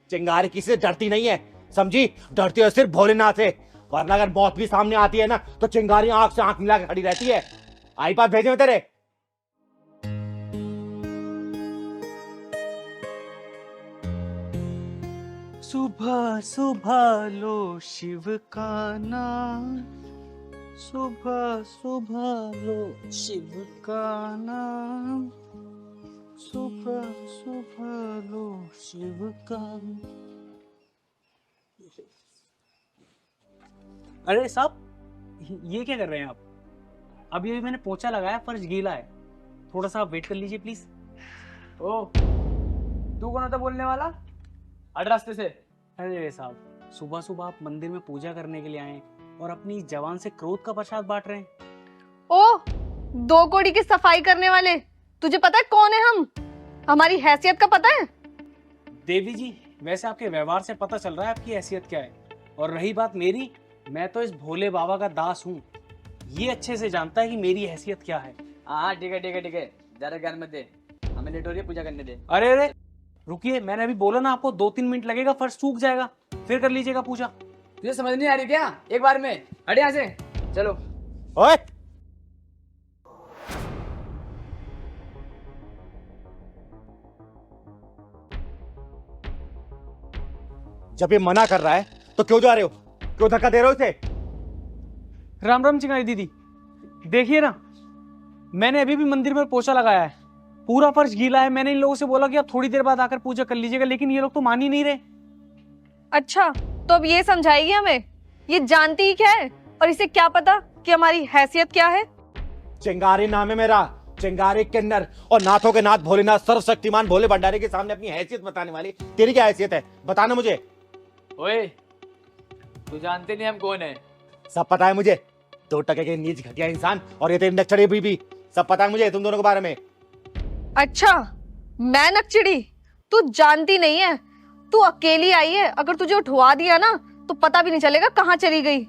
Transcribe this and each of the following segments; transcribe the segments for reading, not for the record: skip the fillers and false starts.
चिंगारी किसी से डरती नहीं है, समझी? डरती है सिर्फ भोलेनाथ से। वरना अगर मौत भी सामने आती है ना तो चिंगारी आंख से आंख मिला के खड़ी रहती है। आई बात भेजे तेरे। सुबह सुबह लो शिव का नाम, सुबह सुबह लो शिव का नाम, सुबह सुबह लो शिव का। अरे साहब, ये क्या कर रहे हैं आप? अभी अभी मैंने पोछा लगाया, फर्श गीला है, थोड़ा सा आप वेट कर लीजिए प्लीज। ओ, तू कौन होता बोलने वाला? हट रास्ते से। अरे साहब, सुबह सुबह आप मंदिर में पूजा करने के लिए आए और अपनी जवान से क्रोध का प्रसाद बांट रहे हैं। ओ, 2 कोड़ी की सफाई करने वाले, तुझे पता है कौन है हम? हमारी हैसियत का पता है? देवी जी, वैसे आपके व्यवहार से पता चल रहा है आपकी हैसियत क्या है। और रही बात मेरी, मैं तो इस भोले बाबा का दास हूँ, ये अच्छे से जानता है कि मेरी हैसियत क्या है। हाँ ठीक है ठीक है ठीक है, ज्यादा ज्ञान मत दे, हमें लेट हो रही है, पूजा करने दे। अरे अरे रुकिए, मैंने अभी बोला ना आपको 2-3 मिनट लगेगा, फर्श सूख जाएगा, फिर कर लीजिएगा पूजा। तुझे समझ नहीं आ रही क्या? एक बार में हट यहाँ से, चलो। ओए, जब ये मना कर रहा है तो क्यों जा रहे हो? क्यों धक्का दे रहे हो इसे? राम राम चिंगारी दीदी, देखिए ना, मैंने अभी भी मंदिर में पोछा लगाया है, पूरा फर्श गीला है। मैंने इन लोगों से बोला कि आप थोड़ी देर बाद आकर पूजा कर लीजिएगा, लेकिन ये लोग तो मान ही नहीं रहे। अच्छा, तो अब ये समझाएगी हमें? ये जानती ही क्या है और इसे क्या पता कि हमारी हैसियत क्या है? चिंगारी नाम है मेरा, चिंगारी किन्नर, और नाथों के नाथ भोलेनाथ सर्वशक्तिमान भोले भंडारी के सामने अपनी हैसियत बताने वाली तेरी क्या हैसियत है? बताना मुझे। ओए, तू जानते नहीं हम कौन है? सब पता है मुझे, 2 टके के नीच घटिया इंसान और ये तेरी नक्चड़ी बीबी, सब पता है मुझे तुम दोनों के बारे में। अच्छा, मैं नकचिड़ी? तू जानती नहीं है, तू अकेली आई है, अगर तुझे उठवा दिया ना तो पता भी नहीं चलेगा कहाँ चली गई।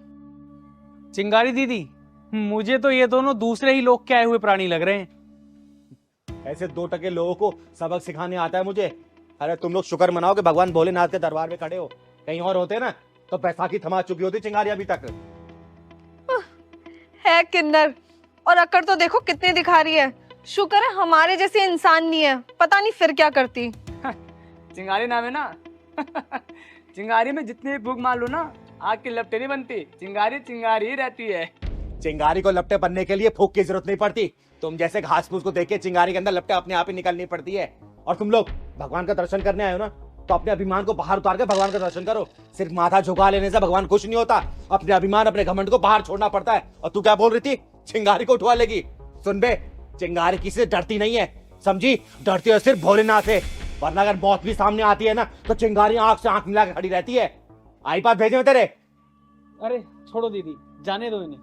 चिंगारी दीदी, मुझे तो ये दोनों दूसरे ही लोग के आए हुए प्राणी लग रहे हैं। ऐसे 2 टके लोगों को सबक सिखाने आता है मुझे। अरे तुम लोग शुक्र मनाओ कि भगवान भोलेनाथ के दरबार में खड़े हो, कहीं और होते ना तो बैसाखी थमा चुकी होती चिंगारी अभी तक। है किन्नर, और अकड़ तो देखो कितनी दिखा रही है। शुक्र है हमारे जैसे इंसान नहीं है, पता नहीं फिर क्या करती। चिंगारी नाम है ना। चिंगारी में जितनी भी भूख मार लो ना, आग की लपटें नहीं बनती, चिंगारी चिंगारी ही रहती है। चिंगारी को लपटे बनने के लिए फूक की जरूरत नहीं पड़ती, तुम जैसे घास फूस को देख के चिंगारी के अंदर लपटे अपने आप ही निकलनी पड़ती है। और तुम लोग भगवान का दर्शन करने आए हो ना, तो अपने अभिमान को बाहर उतार के भगवान का दर्शन करो। सिर्फ माथा झुका लेने से भगवान खुश नहीं होता, अपने अभिमान अपने घमंड को बाहर छोड़ना पड़ता है। और तू क्या बोल रही थी? चिंगारी को उठवा लेगी? सुन बे, चिंगारी किसी से डरती नहीं है, समझी? डरती है सिर्फ भोलेनाथ से। वरना अगर मौत भी सामने आती है ना तो चिंगारी आंख से आंख मिला के खड़ी रहती है। आई बात भेजे तेरे। अरे छोड़ो दीदी, जाने दो इन्हें,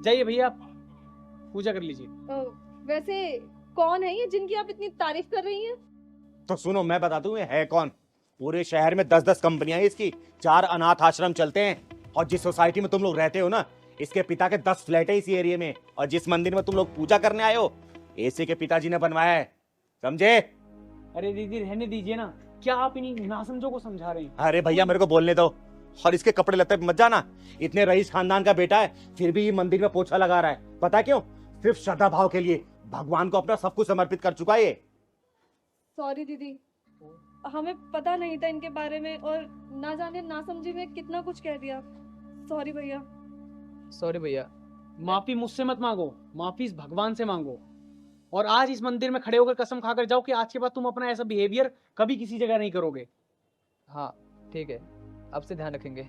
जाइए भैया, आप पूजा कर लीजिए। वैसे कौन है ये जिनकी आप इतनी तारीफ कर रही हैं? तो सुनो मैं बता दूं ये है कौन। पूरे शहर में 10-10 कंपनियां हैं इसकी, 4 अनाथ आश्रम चलते हैं, और जिस सोसाइटी में तुम लोग रहते हो ना, इसके पिता के 10 फ्लैट है इसी एरिया में, और जिस मंदिर में तुम लोग पूजा करने आए हो, इसी के पिताजी ने बनवाया है, समझे? अरे दीदी रहने दीजिए ना, क्या आप इन्हीं नासमझों को समझा रहे हैं? अरे भैया मेरे को बोलने दो, और इसके कपड़े लत्ते पे मत जाना। इतने रईस खानदान का बेटा है, फिर भी ये मंदिर में पोछा लगा रहा है। पता क्यों? सिर्फ श्रद्धा भाव के लिए। भगवान को अपना सब कुछ समर्पित कर चुका है ये। सॉरी दीदी, हमें पता नहीं था इनके बारे में, और ना जाने ना समझी में कितना कुछ कह दिया। सॉरी भैया। सॉरी भैया। माफी मुझसे मत मांगो, माफी इस भगवान से मांगो। और आज इस मंदिर में खड़े होकर कसम खाकर जाओ कि आज के बाद तुम अपना ऐसा बिहेवियर कभी किसी जगह नहीं करोगे। हाँ ठीक है, अब से ध्यान रखेंगे।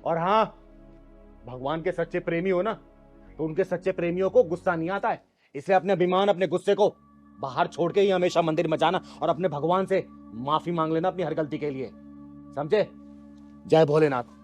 और हाँ, भगवान के सच्चे प्रेमी हो ना, तो उनके सच्चे प्रेमियों को गुस्सा नहीं आता है, इसलिए अपने अभिमान अपने गुस्से को बाहर छोड़ के ही हमेशा मंदिर में जाना और अपने भगवान से माफी मांग लेना अपनी हर गलती के लिए, समझे? जय भोलेनाथ।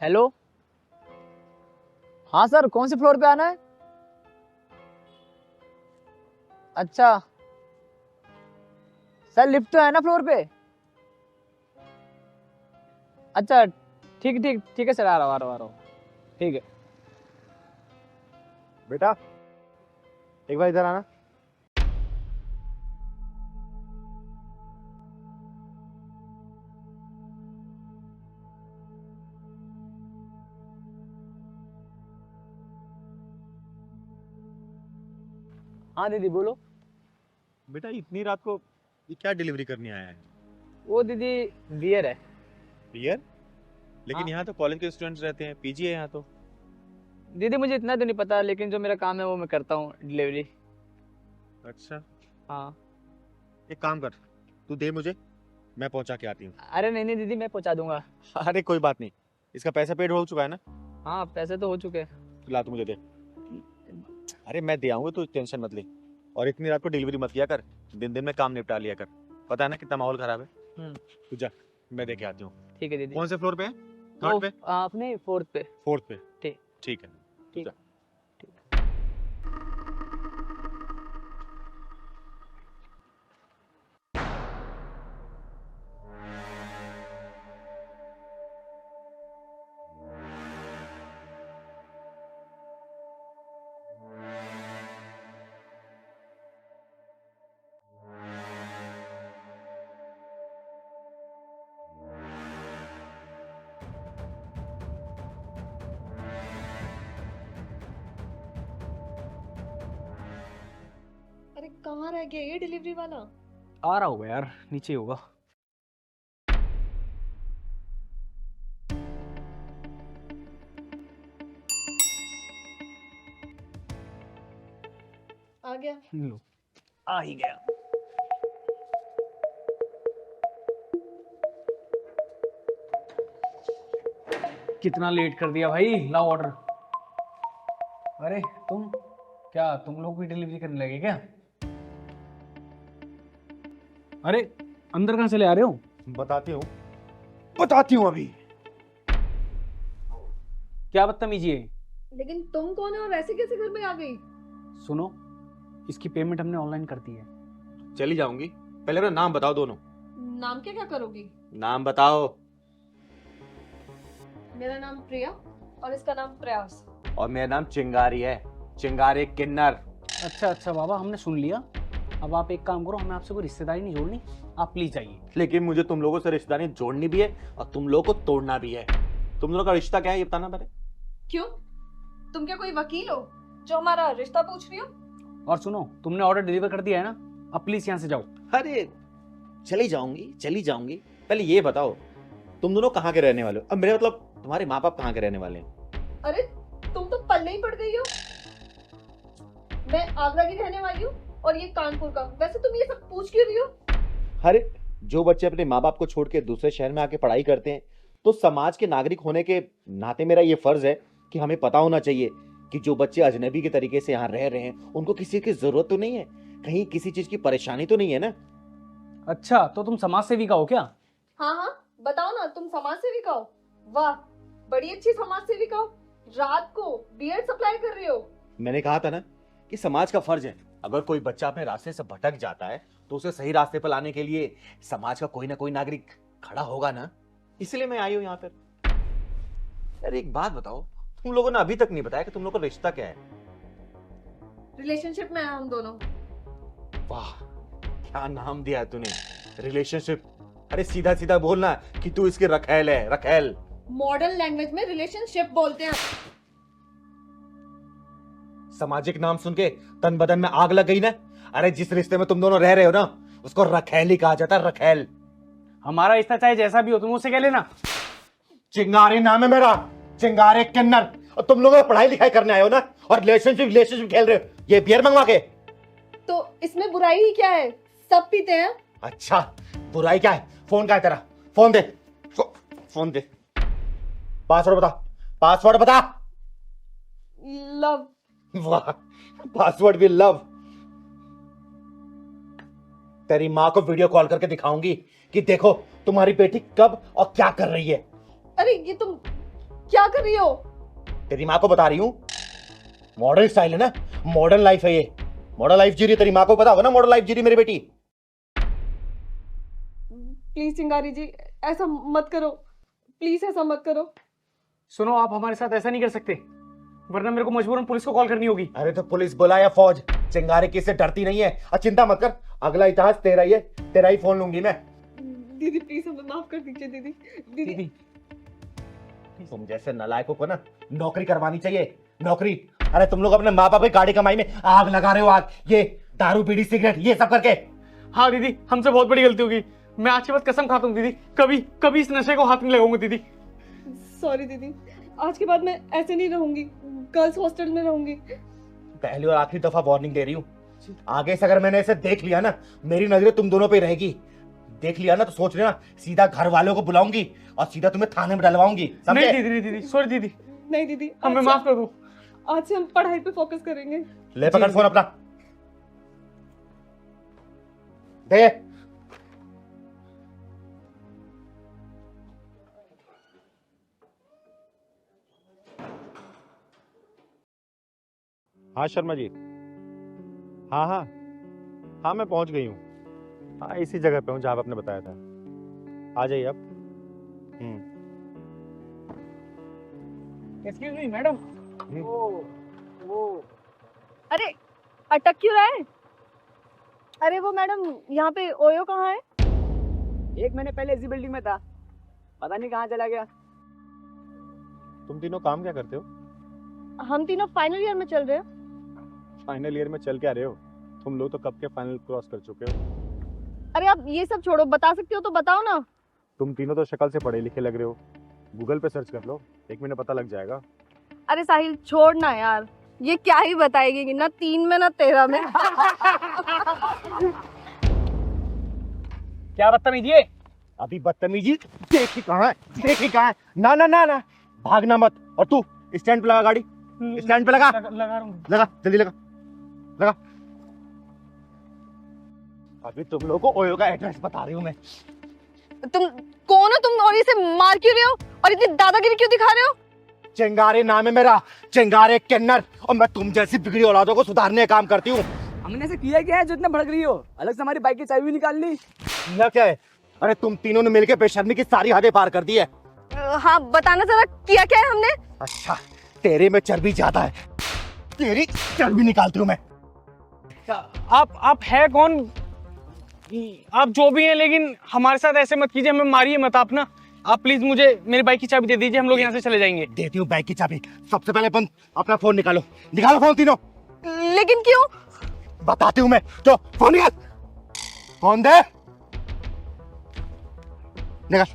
हेलो, हाँ सर, कौन से फ्लोर पे आना है? अच्छा सर, लिफ्ट तो है ना फ्लोर पे? अच्छा ठीक ठीक ठीक है सर, आ रहा हूँ ठीक है। बेटा एक बार इधर आना। हाँ दीदी बोलो। बेटा इतनी रात को ये क्या डिलीवरी करने आया है? वो दीदी बियर है। बियर? लेकिन हाँ। यहाँ तो कॉलेज के स्टूडेंट्स रहते हैं, पीजी है यहाँ तो। दीदी मुझे इतना तो नहीं पता, लेकिन जो मेरा काम है वो मैं करता हूँ, डिलीवरी। अच्छा हाँ। एक काम कर, तू दे मुझे, मैं पहुंचा के आती हूँ। अरे नहीं नहीं दीदी, मैं पहुँचा दूंगा। अरे कोई बात नहीं, इसका पैसा पेड हो चुका है ना? हाँ पैसे तो हो चुके हैं। ला तू मुझे दे। अरे मैं दे आऊंगा, तू टेंशन मत ले। और इतनी रात को डिलीवरी मत किया कर, दिन दिन में काम निपटा लिया कर। पता है ना कितना माहौल खराब है। तू जा, मैं दे के आती हूँ। ठीक है दीदी। कौन से फ्लोर पे है? वो, थर्ड पे? अपने फोर्थ पे। फोर्थ पे? ठीक। ठीक है, तू ठीक। जा। अरे कहाँ रह गया ये डिलीवरी वाला? आ रहा होगा यार, नीचे ही होगा। आ गया। लो, आ ही गया। कितना लेट कर दिया भाई, लाओ ऑर्डर। अरे तुम लोग भी डिलीवरी करने लगे क्या? अरे अंदर कहाँ चले आ रहे हो? बताती हूँ अभी। क्या बदतमीजी है। लेकिन तुम कौन हो और ऐसे कैसे घर में आ गई? सुनो, इसकी पेमेंट हमने ऑनलाइन कर दी है। चली जाऊंगी, पहले अपना नाम बताओ दोनों। नाम क्या क्या करोगी? नाम बताओ। मेरा नाम प्रिया और इसका नाम प्रयास। और मेरा नाम चिंगारी है, चिंगारी किन्नर। अच्छा बाबा, हमने सुन लिया। अब आप एक काम करो, हमें आपसे कोई रिश्तेदारी नहीं जोड़नी, आप प्लीज जाइए। लेकिन मुझे तुम लोगों से रिश्तेदारी जोड़नी भी है और तुम लोगों को तोड़ना भी है। तुम लोगों का रिश्ता क्या है ये बताना पहले। क्यों? तुम क्या कोई वकील हो जो हमारा रिश्ता पूछ रही हो? और सुनो, तुमने ऑर्डर डिलीवर कर दिया है ना, अब प्लीज यहाँ से जाओ। अरे चली जाऊंगी, पहले ये बताओ तुम दोनों कहाँ के रहने वाले हो? अब मेरे मतलब तुम्हारे माँ बाप कहाँ के रहने वाले हैं? अरे तुम तो पल्ले ही पड़ गई हो। मैं आगरा की रहने वाली हूँ और ये कानपुर का। वैसे तुम ये सब पूछ क्यों रही हो? अरे जो बच्चे अपने माँ बाप को छोड़ के दूसरे शहर में आके पढ़ाई करते हैं, तो समाज के नागरिक होने के नाते मेरा ये फर्ज है कि हमें पता होना चाहिए कि जो बच्चे अजनबी के तरीके से यहाँ रह रहे हैं उनको किसी की जरूरत तो नहीं है, कहीं किसी चीज की परेशानी तो नहीं है ना। अच्छा, तो तुम समाज सेविका हो क्या? हाँ बताओ ना, तुम समाज सेविका हो? वाह, बड़ी अच्छी समाज सेविका हो। रात को बियर सप्लाई कर रहे हो। मैंने कहा था ना कि समाज का फर्ज है, अगर कोई बच्चा अपने रास्ते से भटक जाता है तो उसे सही रास्ते पर लाने के लिए समाज का कोई ना कोई नागरिक खड़ा होगा ना, इसलिए मैं आई हूं यहाँ पर। यार एक बात बताओ, तुम लोगों ने अभी तक नहीं बताया कि तुम लोगों का रिश्ता क्या है? रिलेशनशिप में है हम दोनों। वाह, क्या नाम दिया है तूने, रिलेशनशिप। अरे सीधा सीधा बोलना कि तू इसकी रखेल है, रखेल। मॉडर्न लैंग्वेज में रिलेशनशिप बोलते हैं। सामाजिक नाम सुन के तन बदन में आग लग गई ना। अरे जिस रिश्ते में तुम दोनों रह रहे हो ना, उसको रखेल ही कहा जाता है, रखेल। हमारा रिश्ता चाहे जैसा भी हो, तुम उससे कह लेना। चिंगारी नाम है मेरा, चिंगारी किन्नर। और तुम लोग पढ़ाई लिखाई करने आए हो ना, और रिलेशनशिप खेल रहे हो ये बियर मंगवा के। तो इसमें बुराई ही क्या है? सब पीते हैं। अच्छा, बुराई क्या है? फोन का है तेरा? फोन दे, फोन दे। पासवर्ड बता, पासवर्ड बता। लव। वाह, पासवर्ड भी लव। तेरी माँ को वीडियो कॉल करके दिखाऊंगी कि देखो तुम्हारी बेटी कब और क्या कर रही है। अरे ये तुम क्या कर रही हो? तेरी माँ को बता रही हूँ, मॉडर्न स्टाइल है ना, मॉडर्न लाइफ है ये, मॉडर्न लाइफ जी रही है। तेरी माँ को पता होगा ना मॉडर्न लाइफ जी रही मेरी बेटी। प्लीज चिंगारी जी, ऐसा मत करो, प्लीज ऐसा मत करो। सुनो, आप हमारे साथ ऐसा नहीं कर सकते, वरना मेरे को मजबूरन पुलिस को कॉल करनी होगी। अरे तो पुलिस बुला या फौज, चिंगारी किससे डरती नहीं है। और चिंता मत कर, अगला इतिहास तेरा ही है, तेरा ही फोन लूंगी मैं। दीदी प्लीज हमें माफ कर दीजिए दीदी। दीदी तुम जैसे नालायकों को ना नौकरी करवानी चाहिए, नौकरी। अरे तुम लोग अपने माँ बाप की गाड़ी कमाई में आग लगा रहे हो, आग। ये दारू बीड़ी सिगरेट ये सब करके। हाँ दीदी, हमसे बहुत बड़ी गलती होगी। मैं आज के बाद कसम खाता हूँ दीदी, कभी कभी इस नशे को हाथ नहीं लगाऊंगा दीदी। सॉरी दीदी, आज के बाद मैं ऐसे नहीं रहूंगी, गर्ल्स हॉस्टल में रहूंगी। पहली और आखिरी दफा वार्निंग दे रही हूँ, आगे से अगर मैंने इसे देख लिया ना, मेरी नजरें तुम दोनों पे रहेगी। देख लिया ना तो सोच लेना, सीधा घर वालों को बुलाऊंगी और सीधा तुम्हें थाने में डलवाऊंगी, समझे? नहीं दीदी, दीदी सॉरी दीदी, नहीं दीदी, हमें माफ कर दो। आज से हम पढ़ाई पे फोकस करेंगे। ले पकड़ फोन अपना, दे। हाँ शर्मा जी, हाँ हाँ हाँ मैं पहुंच गई हूँ। हाँ इसी जगह पे हूँ जहाँ आपने बताया था। आ जाइए आप। एक्सक्यूज मी मैडम, वो अरे अटक क्यों रहा है? अरे वो मैडम, यहाँ पे ओयो कहाँ है? 1 महीने पहले इसी बिल्डिंग में था, पता नहीं कहाँ चला गया। तुम तीनों काम क्या करते हो? हम तीनों फाइनल ईयर में चल रहे हैं। फाइनल ईयर में चल क्या रहे हो? तुम लोग तो कब के फाइनल क्रॉस कर चुके हो। अरे आप ये सब छोड़ो, बता सकते हो तो बताओ ना। तुम तीनों तो शक्ल से पढ़े लिखे लग रहे हो, गूगल पे सर्च कर लो, 1 महीने पता लग जाएगा। अरे साहिल छोड़ ना यार, ये क्या ही बताएगी, ना 3 में ना 13 में। क्या बदतमीजी है? अभी बदतमीजी देखी कहाँ है, देखी कहाँ है। ना ना ना ना, भागना मत। और तू स्टैंड पे लगा गाड़ी, स्टैंड पे लगा, लगा रहा हूँ। लगा जल्दी लगा, लगा। अभी तुम लोगों को ओयो का एड्रेस बता रही हूँ मैं। तुम कौन हो तुम, और इसे मार क्यों रहे हो और इतनी दादागिरी क्यों दिखा रहे हो? चिंगारे नाम है मेरा, चिंगारे किन्नर, और मैं तुम जैसी बिगड़ी औलादों को सुधारने का काम करती हूँ। हमने ऐसे किया क्या है जो इतना भड़क रही हो? अलग से हमारी बाइक की चाबी भी निकाल ली। यह क्या है? अरे तुम तीनों ने मिलकर बेशर्मी की सारी हदें पार कर दी है। हाँ बताना जरा, किया क्या है हमने? अच्छा, तेरे में चर्बी ज्यादा है, तेरी चर्बी निकालती हूँ मैं। आप है कौन? आप जो भी हैं, लेकिन हमारे साथ ऐसे मत कीजिए, हमें मारिए मत आप ना। आप प्लीज मुझे मेरी बाइक की चाबी दे दीजिए, हम लोग यहाँ से चले जाएंगे। देती हूँ बाइक की चाबी। सबसे पहले अपन अपना फोन निकालो, निकालो फोन तीनों। लेकिन क्यों? बताती हूँ मैं, तो फोन निकाल, फोन दे, निकाल।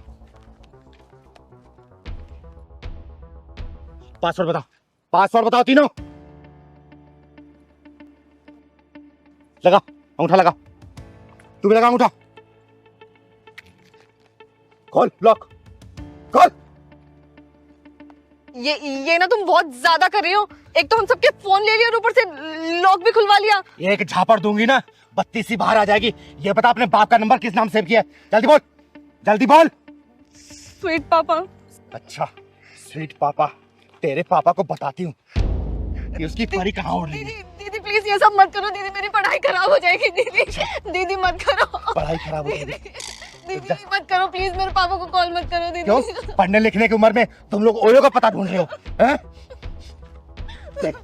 पासवर्ड बताओ, पासवर्ड बताओ तीनों। लगा अंगूठा, लगा, तू भी लगा अंगूठा। खोल लॉक, खोल। ये ना तुम बहुत ज्यादा कर रही हो। एक तो हम सबके फोन ले लिया और ऊपर से लॉक भी खुलवा लिया। एक झापड़ दूंगी ना, बत्ती सी बाहर आ जाएगी। ये बता अपने बाप का नंबर किस नाम सेव किया है? जल्दी बोल, जल्दी बोल। स्वीट पापा। अच्छा, स्वीट पापा, तेरे पापा को बताती हूँ कि उसकी परी कहाँ उड़ रही है। दीदी दीदी प्लीज ये सब मत करो, दीदी मेरी पढ़ाई खराब हो जाएगी। दीदी दीदी मत करो, पढ़ाई खराब हो दीदी गई। दीदी मत करो प्लीज, मेरे पापा को कॉल मत करो दीदी। क्यों? पढ़ने लिखने की उम्र में तुम लोग ओयो का पता ढूंढ रहे हो, हैं? देख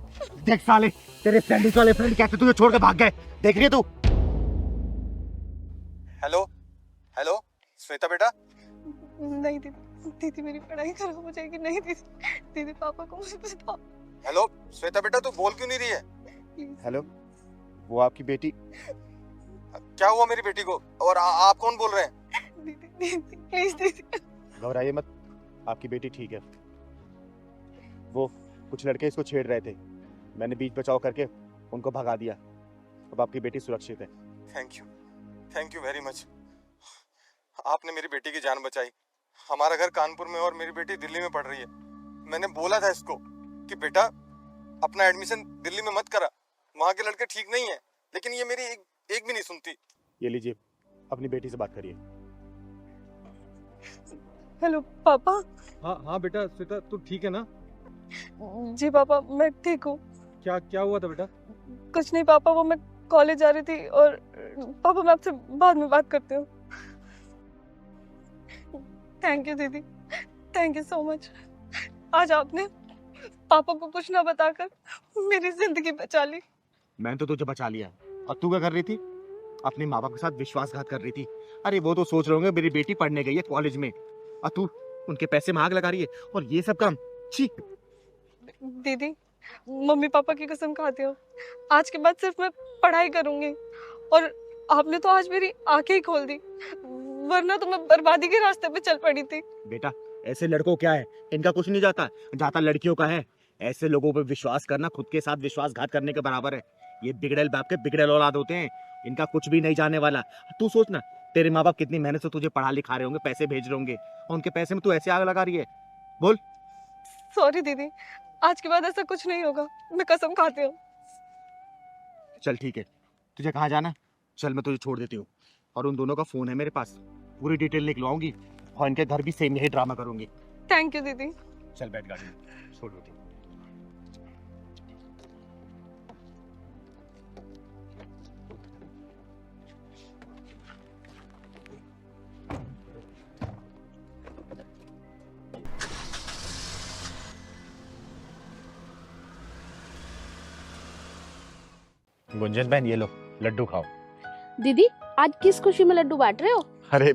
देख साले, तेरे फ्रेंड वाले फ्रेंड कैसे तुझे छोड़ के भाग गए, देख रही है तू? हेलो हेलो श्वेता बेटा, नहीं दीदी, दीदी मेरी पढ़ाई खराब हो जाएगी। नहीं दीदी, दीदी पापा को मुझे बताओ हेलो श्वेता बेटा, तू बोल क्यों नहीं रही है? प्लीज। हेलो, वो आपकी बेटी, क्या हुआ मेरी बेटी को? और आप कौन बोल रहे हैं? दीदी दीदी प्लीज दीदी। घबराइए मत, आपकी बेटी ठीक है। वो कुछ लड़के इसको छेड़ रहे थे, मैंने बीच बचाव करके उनको भगा दिया। अब आपकी बेटी सुरक्षित है। थैंक यू वेरी मच, आपने मेरी बेटी की जान बचाई। हमारा घर कानपुर में और मेरी बेटी दिल्ली में पढ़ रही है। मैंने बोला था इसको कि बेटा अपना एडमिशन दिल्ली में मत करा, वहाँ के लड़के ठीक नहीं है, लेकिन ये मेरी एक भी नहीं सुनती। ये लीजिए, अपनी बेटी से बात करिए। हेलो पापा। हाँ हाँ बेटा श्वेता, तू ठीक है ना? जी पापा, मैं ठीक हूँ। क्या क्या हुआ था बेटा? कुछ नहीं पापा, वो मैं कॉलेज जा रही थी और पापा मैं आपसे बाद में बात करती हूँ। थैंक यू दीदी, थैंक यू सो मच। आज आपने पापा को कुछ ना बताकर मेरी जिंदगी बचा ली। मैंने तो तुझे बचा लिया, और तू क्या कर रही थी? अपने माँ बाप के साथ विश्वासघात कर रही थी। अरे वो तो सोच रहे होंगे मेरी बेटी पढ़ने गई है कॉलेज में, और तू उनके पैसे में आग लगा रही है, और ये सब काम छी। दीदी, मम्मी पापा की कसम खाती हूँ, आज के बाद सिर्फ मैं पढ़ाई करूंगी। और आपने तो आज मेरी आंखें ही खोल दी, वरना तो मैं बर्बादी के रास्ते पे चल पड़ी थी। बेटा ऐसे लड़कों क्या है, इनका कुछ नहीं जाता, जाता लड़कियों का है। ऐसे लोगों पर विश्वास करना खुद के साथ विश्वासघात करने के बराबर है। ये बिगड़ेल बाप के बिगड़ेल औलाद होते हैं, इनका कुछ भी नहीं जाने वाला। तू सोचना, तेरे माँ बाप कितनी मेहनत से तुझे पढ़ा लिखा रहे होंगे, पैसे भेज रहे होंगे, और उनके पैसे में तू ऐसे आग लगा रही है। बोल। सॉरी दीदी, आज के बाद ऐसा कुछ नहीं होगा, मैं कसम खाती हूँ। चल ठीक है, तुझे कहाँ जाना? चल मैं तुझे छोड़ देती हूँ, और उन दोनों का फोन है मेरे पास, पूरी डिटेल निकलवाऊंगी, और इनके घर भी सेम यही ड्रामा करूंगी। थैंक यू दीदी। चल बैठ गाड़ी में, छोड़ देती हूँ। गुंजन बहन, ये लो लड्डू खाओ। दीदी, आज किस खुशी में लड्डू बांट रहे हो? अरे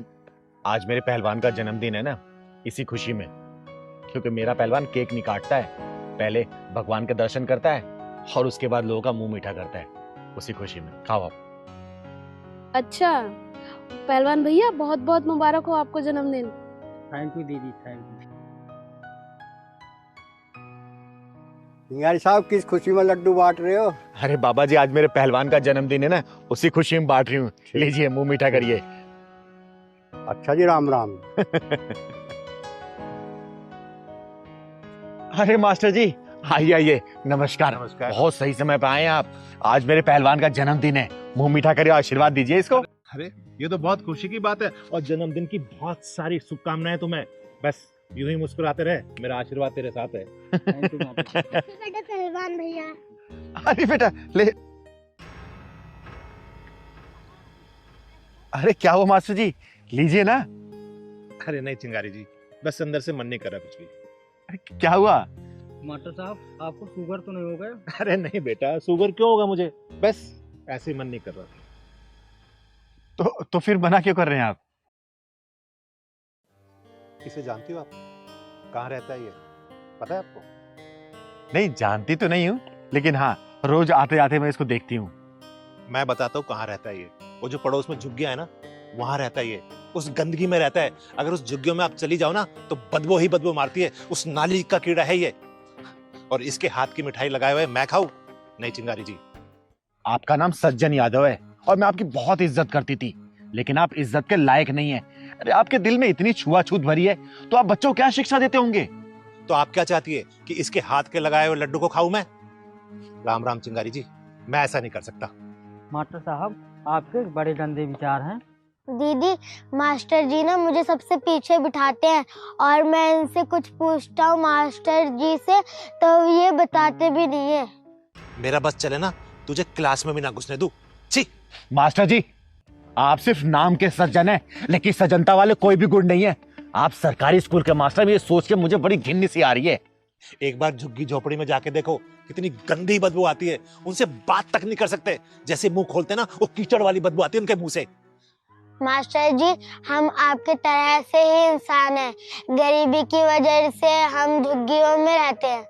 आज मेरे पहलवान का जन्मदिन है ना, इसी खुशी में। क्योंकि मेरा पहलवान केक नहीं काटता है, पहले भगवान के दर्शन करता है और उसके बाद लोगों का मुंह मीठा करता है, उसी खुशी में। खाओ आप। अच्छा, पहलवान भैया बहुत बहुत मुबारक हो आपको जन्मदिन। थैंक यू दीदी, थैंक यू। सिंगारी साहब, किस खुशी में लड्डू बांट रहे हो? अरे बाबा जी, आज मेरे पहलवान का जन्मदिन है ना, उसी खुशी में बांट रही हूँ। लीजिए, मुंह मीठा करिए। अच्छा जी, राम राम। अरे मास्टर जी, आइए आइए, नमस्कार। नमस्कार। बहुत सही समय पे आए आप। आज मेरे पहलवान का जन्मदिन है, मुंह मीठा करिए, आशीर्वाद दीजिए इसको। अरे ये तो बहुत खुशी की बात है, और जन्मदिन की बहुत सारी शुभकामनाएं तुम्हें। बस यूं ही मुस्कुराते रहे, मेरा आशीर्वाद तेरे साथ है। बेटा पहलवान भैया। अरे बेटा ले। अरे क्या हुआ मास्टर जी, लीजिए ना। अरे नहीं चिंगारी जी, बस अंदर से मन नहीं कर रहा कुछ भी। अरे क्या हुआ? मास्टर साहब, आपको शुगर तो नहीं हो गया? अरे नहीं बेटा, शुगर क्यों होगा मुझे, बस ऐसे ही मन नहीं कर रहा। तो फिर मना क्यों कर रहे हैं आप? इसे जानती हो आप? कहाँ रहता है ये, पता है आपको? नहीं जानती तो नहीं हूँ, लेकिन हाँ रोज आते जाते मैं इसको देखती हूँ। मैं बताता हूँ कहाँ रहता है ये। वो जो पड़ोस में झुग्गियां है ना, वहां रहता है ये, उस गंदगी में रहता है। अगर उस झुग्गियों में आप चली जाओ ना, तो बदबू ही बदबू मारती है। उस नाली का कीड़ा है ये। और इसके हाथ की मिठाई लगाए हुए मैं खाऊं? नहीं चिंगारी जी। आपका नाम सज्जन यादव है, और मैं आपकी बहुत इज्जत करती थी, लेकिन आप इज्जत के लायक नहीं है। अरे आपके दिल में इतनी छुआछूत भरी है, तो आप बच्चों को क्या शिक्षा देते होंगे? तो आप क्या चाहती है कि इसके हाथ के लगाए हुए लड्डू को खाऊं मैं? राम राम चिंगारी जी, मैं ऐसा नहीं कर सकता। मास्टर साहब, आपके बड़े गंदे विचार हैं। दीदी, मास्टर जी ना मुझे सबसे पीछे बिठाते हैं, और मैं इनसे कुछ पूछता हूँ मास्टर जी से, तो ये बताते भी नहीं है। मेरा बस चले ना, तुझे क्लास में भी ना घुसने दूं। छी। मास्टर जी, आप सिर्फ नाम के सज्जन हैं, लेकिन सज्जनता वाले कोई भी गुण नहीं है। आप सरकारी स्कूल के मास्टर, ये सोच के मुझे बड़ी घिन सी आ रही है। एक बार झुग्गी झोपड़ी में जाके देखो, कितनी गंदी बदबू आती है। उनसे बात तक नहीं कर सकते, जैसे मुंह खोलते ना, वो कीचड़ वाली बदबू आती है उनके मुंह से। मास्टर जी, हम आपके तरह से ही इंसान हैं। गरीबी की वजह से हम झुग्गियों में रहते हैं।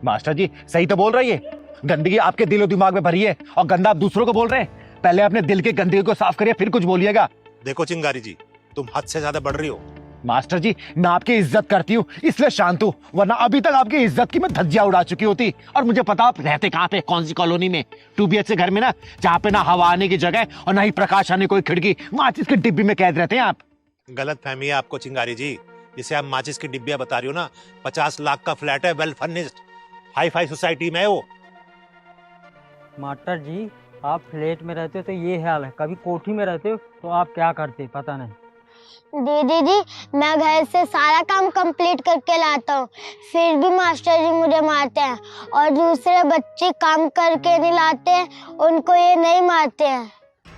मास्टर जी सही तो बोल रही है, गंदगी आपके दिलो दिमाग में भरी है, और गंदा आप दूसरों को बोल रहे हैं। पहले अपने दिल की गंदगी को साफ करिए, फिर कुछ बोलिएगा। देखो चिंगारी जी, तुम हद से ज्यादा बढ़ रही हो। मास्टर जी, मैं आपकी इज्जत करती हूँ इसलिए शांत हूँ, वरना अभी तक आपकी इज्जत की मैं धज्जियां उड़ा चुकी होती। और मुझे पता आप रहते कहाँ पे, कौन सी कॉलोनी में। 2 BHK घर में ना, जहाँ पे ना हवा आने की जगह और ना ही प्रकाश आने कोई खिड़की, माचिस की डिब्बी में कैद रहते हैं आप। गलत फहमी है आपको चिंगारी जी। जिसे आप माचिस की डिब्बियां बता रही हो ना, 50 लाख का फ्लैट है, well furnished, hi fi society में है वो। मास्टर जी, आप फ्लैट में रहते हो तो ये हाल है, कभी कोठी में रहते हो तो आप क्या करते पता नहीं। दीदी जी, मैं घर से सारा काम कंप्लीट करके लाता हूँ, फिर भी मास्टर जी मुझे मारते हैं। और दूसरे बच्चे काम करके नहीं लाते हैं, उनको ये नहीं मारते हैं।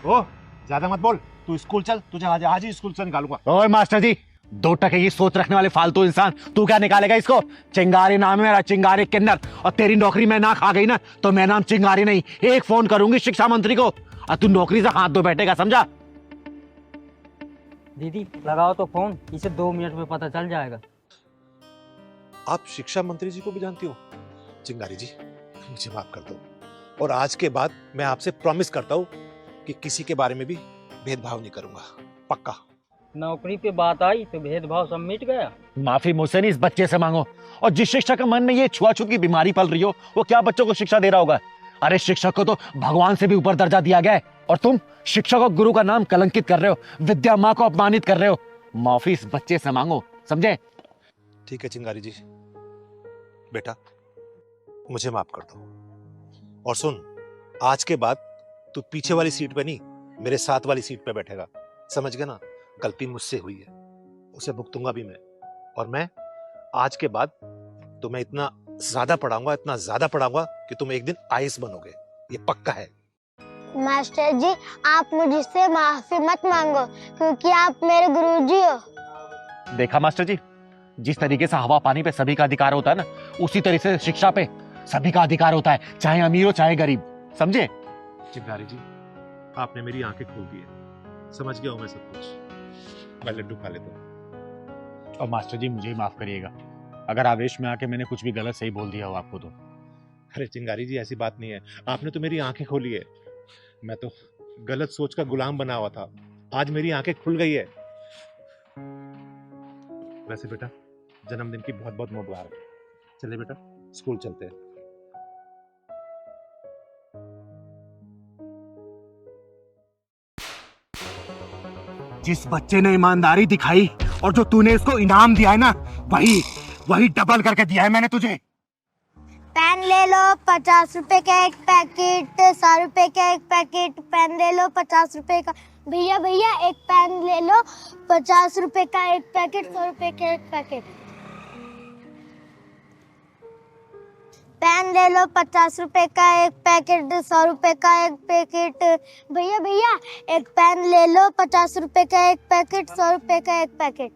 ओ ज्यादा मत बोल, तू स्कूल चल, तुझे आज ही स्कूल से निकालूंगा। ओए मास्टर जी, 2 टके की सोच रखने वाले फालतू इंसान, तू क्या निकालेगा इसको? चिंगारी नाम है मेरा, चिंगारी किन्नर। और तेरी नौकरी में ना खा गई ना तो मैं नाम चिंगारी नहीं, एक फोन करूंगी शिक्षा मंत्री को और तू नौकरी से हाथ धो बैठेगा, समझा? दीदी लगाओ तो फोन, इसे 2 मिनट में पता चल जाएगा। आप शिक्षा मंत्री जी को भी जानती हो? चिंगारी जी, मुझे माफ कर दो, और आज के बाद मैं आपसे प्रॉमिस करता हूँ कि किसी के बारे में भी भेदभाव नहीं करूंगा, पक्का। नौकरी पे बात आई तो भेदभाव सब मिट गया। माफी मुझसे नहीं, इस बच्चे से मांगो। और जिस शिक्षक के मन में ये छुआछूत की बीमारी पल रही हो, वो क्या बच्चों को शिक्षा दे रहा होगा? अरे शिक्षक को तो भगवान से भी ऊपर दर्जा दिया गया है, और तुम शिक्षक और गुरु का नाम कलंकित कर रहे हो, विद्या माँ को अपमानित कर रहे हो। माफी इस बच्चे से मांगो, समझे? ठीक है चिंगारी जी, बेटा मुझे माफ कर दो। और सुन, आज के बाद तू पीछे वाली सीट पे नहीं, मेरे साथ वाली सीट पे बैठेगा, समझ गया ना? गलती मुझसे हुई है, उसे भुगतूंगा भी मैं। और मैं आज के बाद तुम्हें इतना ज्यादा पढ़ाऊंगा कि तुम एक दिन आईएएस बनोगे, ये पक्का है। मास्टर जी, आप मुझसे माफी मत मांगो, क्योंकि आप मेरे गुरुजी हो। देखा मास्टर जी, जिस तरीके से हवा पानी पे सभी का अधिकार होता है ना, उसी तरीके से शिक्षा पे सभी का अधिकार होता है, चाहे अमीर हो चाहे गरीब, समझे? चिंगारी जी, आपने मेरी आंखें खोल दी है, समझ गया हूं मैं सब कुछ। मैं लड्डू खा लेता हूँ। और मास्टर जी मुझे ही माफ करिएगा, अगर आवेश में आके मैंने कुछ भी गलत सही बोल दिया हो आपको तो। अरे चिंगारी जी, ऐसी बात नहीं है, आपने तो मेरी आंखें खोली है। मैं तो गलत सोच का गुलाम बना हुआ था, आज मेरी आंखें खुल गई है। वैसे बेटा, जन्मदिन की बहुत बहुत मुबारक। चलिए बेटा, स्कूल चलते हैं। जिस बच्चे ने ईमानदारी दिखाई और जो तूने इसको इनाम दिया है ना, वही डबल करके दिया है मैंने तुझे। पेन ले लो 50 रुपए का एक पैकेट, 100 रुपए का एक पैकेट। पेन ले लो 50 रुपए का। भैया भैया, एक पेन ले लो 50 रुपए का एक पैकेट, 100 रुपए का एक पैकेट। पेन ले लो 50 रुपए का एक पैकेट, 100 रुपए का एक पैकेट। भैया भैया, एक पेन ले लो 50 रुपए का एक पैकेट, 100 रुपए का एक पैकेट।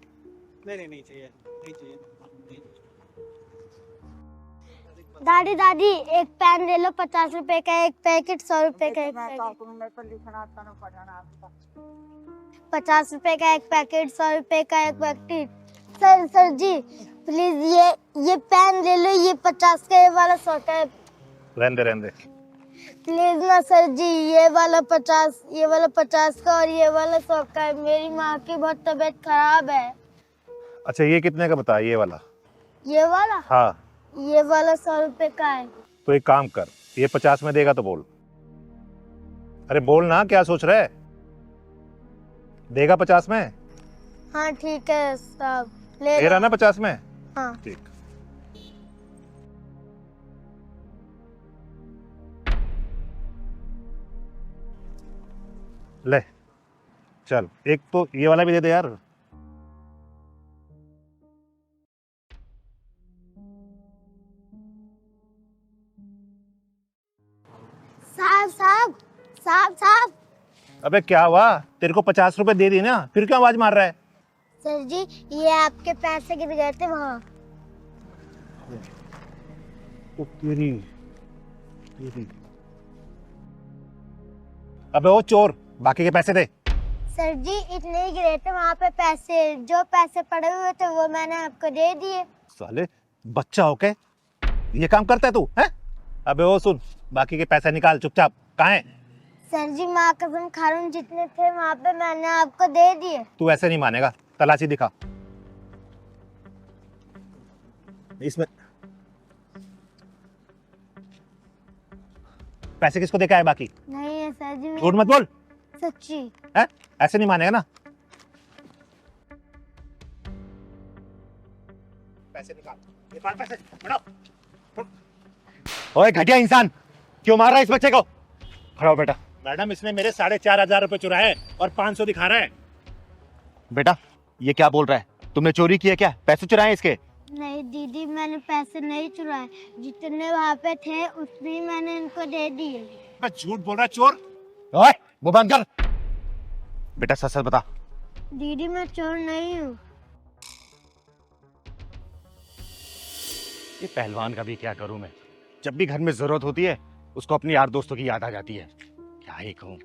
नहीं चाहिए, नहीं चाहिए। दादी दादी, एक पेन ले लो 50 रुपए का एक पैकेट, 100 रुपए का एक पैकेट। 50 रुपए का एक पैकेट, 100 रुपए का एक पैकेट। सर जी प्लीज ये पेन ले लो, ये 50 का, ये वाला 100 का है। रहने दे। प्लीज ना सर जी, ये वाला 50 का और ये वाला 100 का है। मेरी माँ की बहुत तबीयत खराब है। अच्छा, ये कितने का बता? ये वाला? ये वाला? हाँ। ये वाला 100 रुपए का है। तो एक काम कर, ये 50 में देगा तो बोल। अरे बोल ना, क्या सोच रहा है? देगा 50 में? हाँ ठीक है साहब, ले रहा ना 50 में? हाँ ठीक। ले चल, एक तो ये वाला भी दे दे यार। साहब। अबे क्या हुआ? तेरे को 50 रुपए दे दी ना, फिर क्यों आवाज मार रहा है? सर जी, ये आपके पैसे गिर गए थे वहाँ। तेरी। अबे ओ चोर, बाकी के पैसे दे। सर जी, इतने ही गिरे थे वहाँ पे पैसे, जो पैसे पड़े हुए थे वो मैंने आपको दे दिए। साले बच्चा होके ये काम करता है तू, हैं? अबे ओ सुन, बाकी के पैसे निकाल चुपचाप। कहाँ है? सर जी, माँ कसम खा रहा हूँ, जितने थे वहाँ पे मैंने आपको दे दिए। तू ऐसे नहीं मानेगा, तलाशी दिखा। इसमें पैसे किसको देखा है? बाकी नहीं है सर जी। झूठ मत बोल। सच्ची है? ऐसे नहीं मानेगा ना। पैसे निकाल पैसे, बढ़ाओ। ओए घटिया इंसान, क्यों मार रहा है इस बच्चे को? खड़ा हो बेटा। मैडम, इसने मेरे 4,500 रुपए चुराए और 500 दिखा रहा है। बेटा ये क्या बोल रहा है? तुमने चोरी किया क्या? पैसे चुराए इसके? नहीं दीदी, मैंने पैसे नहीं चुराए, जितने वहाँ पे थे उतने ही मैंने इनको दे दिए। मैं झूठ बोल रहा है चोर। ओए, वो बंद कर। बेटा सच सच बता। दीदी मैं चोर नहीं हूँ। ये पहलवान का भी क्या करूं मैं? जब भी घर में जरूरत होती है उसको अपने यार दोस्तों की याद आ जाती है। क्या ही कहूं।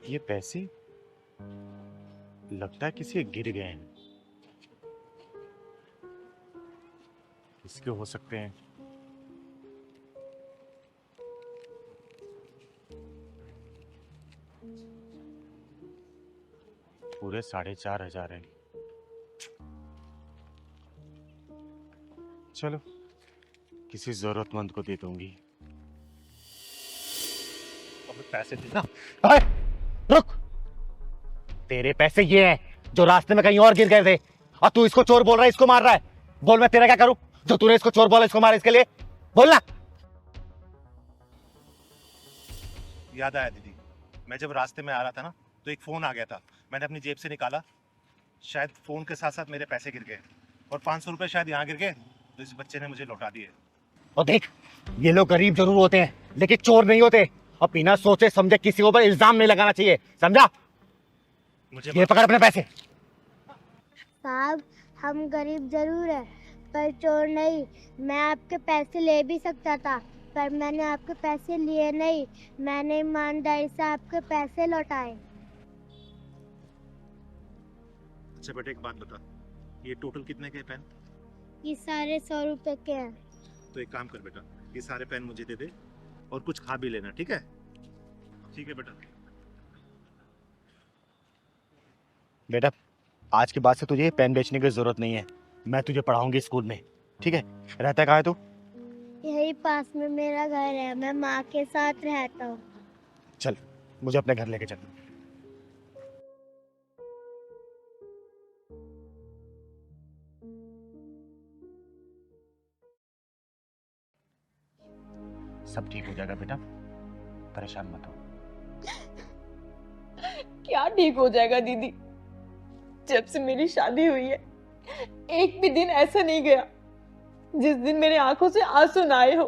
ये पैसे लगता है किसी के गिर गए हैं। किसके हो सकते हैं? पूरे 4,500 हैं। चलो किसी जरूरतमंद को दे दूंगी। अब पैसे देना। ओए, रुक। तेरे पैसे ये हैं जो रास्ते में कहीं और गिर गए थे, और तू इसको चोर बोल रहा है, इसको मार रहा है। बोल मैं तेरा क्या करूं? जो तूने इसको चोर बोला, इसको मार, इसके लिए बोलना। याद आया दीदी, मैं जब रास्ते में आ रहा था ना तो एक फोन आ गया था। मैंने अपनी जेब से निकाला, शायद फोन के साथ साथ मेरे पैसे गिर गए और 500 रुपए शायद यहाँ गिर गए, तो इस बच्चे ने मुझे लौटा दिए। और देख, ये लोग गरीब जरूर होते हैं लेकिन चोर नहीं होते, और बिना सोचे समझे किसी के ऊपर इल्जाम नहीं लगाना चाहिए, समझा? ये पकड़ अपने पैसे। साहब हम गरीब जरूर है पर चोर नहीं। मैं आपके पैसे ले भी सकता था पर मैंने आपके पैसे लिए नहीं। मैंने ईमानदारी से आपके पैसे लौटाए। अच्छा बेटा एक बात बता, ये टोटल कितने के पेन? ये सारे 100 रुपए के हैं। तो एक काम कर बेटा, ये सारे पेन मुझे दे दे और कुछ खा भी लेना, ठीक है? ठीक है बेटा। बेटा आज के बाद से तुझे पेन बेचने की जरूरत नहीं है, मैं तुझे पढ़ाऊंगी स्कूल में, ठीक है? रहता कहाँ है तू? यही पास में मेरा घर है, मैं माँ के साथ रहता हूँ। चल मुझे अपने घर लेके चल। सब ठीक हो जाएगा बेटा, परेशान मत हो। क्या ठीक हो जाएगा दीदी? जब से मेरी शादी हुई है एक भी दिन ऐसा नहीं गया जिस दिन मेरे आंखों से आंसू ना आए हो।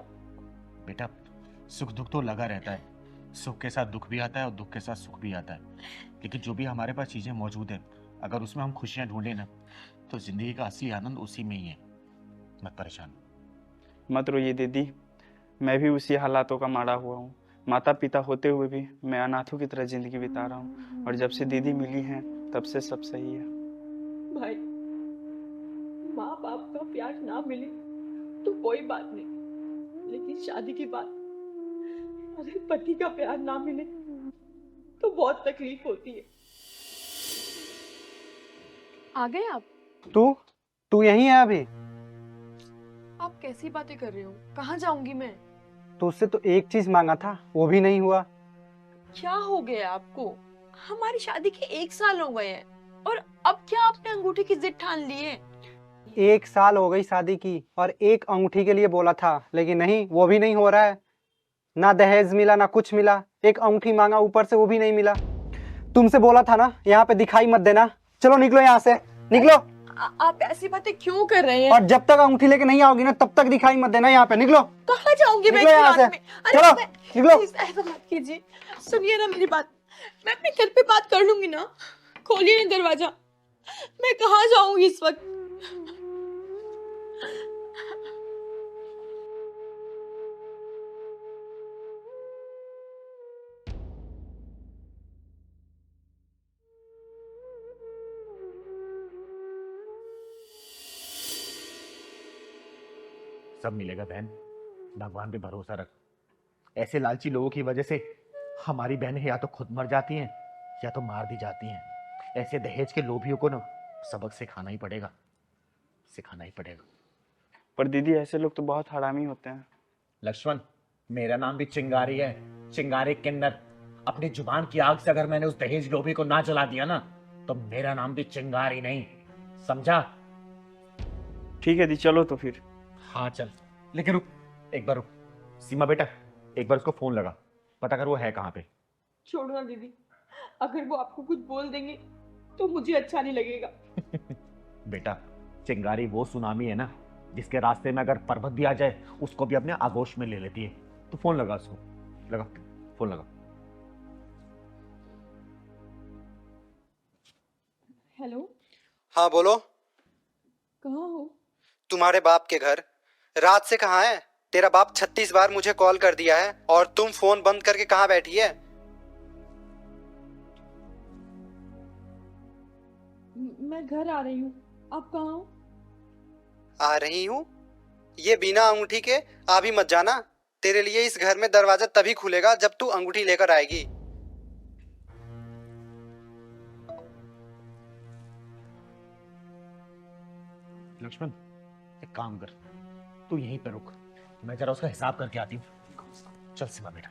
बेटा सुख दुख तो लगा रहता है, सुख के साथ दुख भी आता है और दुख के साथ सुख भी आता है, लेकिन जो भी हमारे पास चीजें मौजूद है अगर उसमें हम खुशियां ढूंढे ना तो जिंदगी का असली आनंद उसी में ही है। मत परेशान। मत रोइए दीदी, मैं भी उसी हालातों का मारा हुआ हूँ। माता पिता होते हुए भी मैं अनाथों की तरह जिंदगी बिता रहा हूँ, और जब से दीदी मिली हैं तब से सब सही है। भाई माँ बाप का प्यार ना मिले तो कोई बात नहीं, लेकिन शादी के बाद अगर पति का प्यार ना मिले तो बहुत तकलीफ होती है। आ गए आप? तू यहीं है अभी? आप कैसी बातें कर रहे हो? कहाँ जाऊंगी मैं? तो उससे तो एक चीज मांगा था, वो भी नहीं हुआ। क्या हो गया आपको? हमारी शादी के 1 साल हो गए हैं और अब क्या आपने अंगूठी की जिद ठान ली है? 1 साल हो गई शादी की और एक अंगूठी के लिए बोला था, लेकिन नहीं, वो भी नहीं हो रहा है। ना दहेज मिला ना कुछ मिला, एक अंगूठी मांगा ऊपर से वो भी नहीं मिला। तुमसे बोला था ना यहाँ पे दिखाई मत देना। चलो निकलो यहाँ से, निकलो। आप ऐसी बातें क्यों कर रहे हैं? और जब तक अंगूठी लेके नहीं आओगी ना तब तक दिखाई मत देना यहाँ पे। निकलो। कहाँ जाऊंगी मैं? निकलो यहाँ से। चलो निकलो। प्लीज ऐसा मत कीजिए, सुनिए ना मेरी बात। मैं अपने घर पे बात कर लूंगी ना। खोलिए ना दरवाजा, मैं कहाँ जाऊंगी इस वक्त? सब मिलेगा बहन, भगवान पे भरोसा रख। ऐसे लालची लोगों की वजह से हमारी बहनें या तो खुद मर जाती हैं या तो मार दी जाती हैं। ऐसे दहेज के लोभियों को ना सबक सिखाना ही पड़ेगा, सिखाना ही पड़ेगा। पर दीदी ऐसे लोग तो बहुत हरामी होते हैं। लक्ष्मण, मेरा नाम भी चिंगारी है, चिंगारी किन्नर। अपनी जुबान की आग से अगर मैंने उस दहेज लोभी को ना जला दिया ना तो मेरा नाम भी चिंगारी नहीं, समझा? ठीक है दी, चलो तो फिर। हाँ चल, लेकिन रुक, एक बार रुक। सीमा बेटा, एक बार उसको फोन लगा, पता कर वो है कहाँ पे। छोड़ो ना दीदी, अगर वो आपको कुछ बोल देंगे तो मुझे अच्छा नहीं लगेगा। बेटा, चिंगारी वो सुनामी है ना जिसके रास्ते में अगर पर्वत भी आ जाए उसको भी अपने आगोश में ले लेती है। तो फोन लगा उसको, लगा फोन लगा। हेलो, हाँ बोलो। कहाँ हो? तुम्हारे बाप के घर। रात से कहाँ है? तेरा बाप 36 बार मुझे कॉल कर दिया है और तुम फोन बंद करके कहाँ बैठी है? मैं घर आ रही हूँ, आप कहाँ हो? आ रही हूँ? ये बिना अंगूठी के आ भी मत जाना। तेरे लिए इस घर में दरवाजा तभी खुलेगा जब तू अंगूठी लेकर आएगी। लक्ष्मण, एक काम कर, तू यहीं पे रुक, मैं जरा उसका हिसाब करके आती हूँ। चल सीमा बेटा।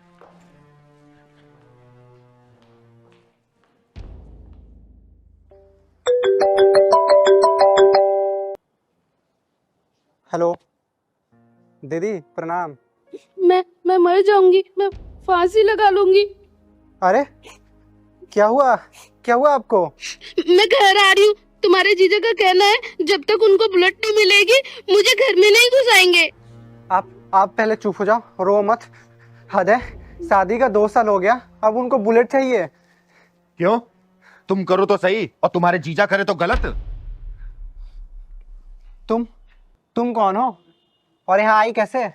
हेलो दीदी, प्रणाम। मैं मर जाऊंगी, मैं फांसी लगा लूंगी। अरे क्या हुआ? क्या हुआ आपको? मैं घर आ रही हूँ। तुम्हारे जीजा का कहना है जब तक उनको बुलेट नहीं मिलेगी मुझे घर में नहीं घुसाएंगे। आप पहले चुप हो जाओ, रो मत। हद है, शादी का 2 साल हो गया, अब उनको बुलेट चाहिए। क्यों? तुम करो तो सही और तुम्हारे जीजा करे तो गलत। तुम कौन हो और यहाँ आई कैसे?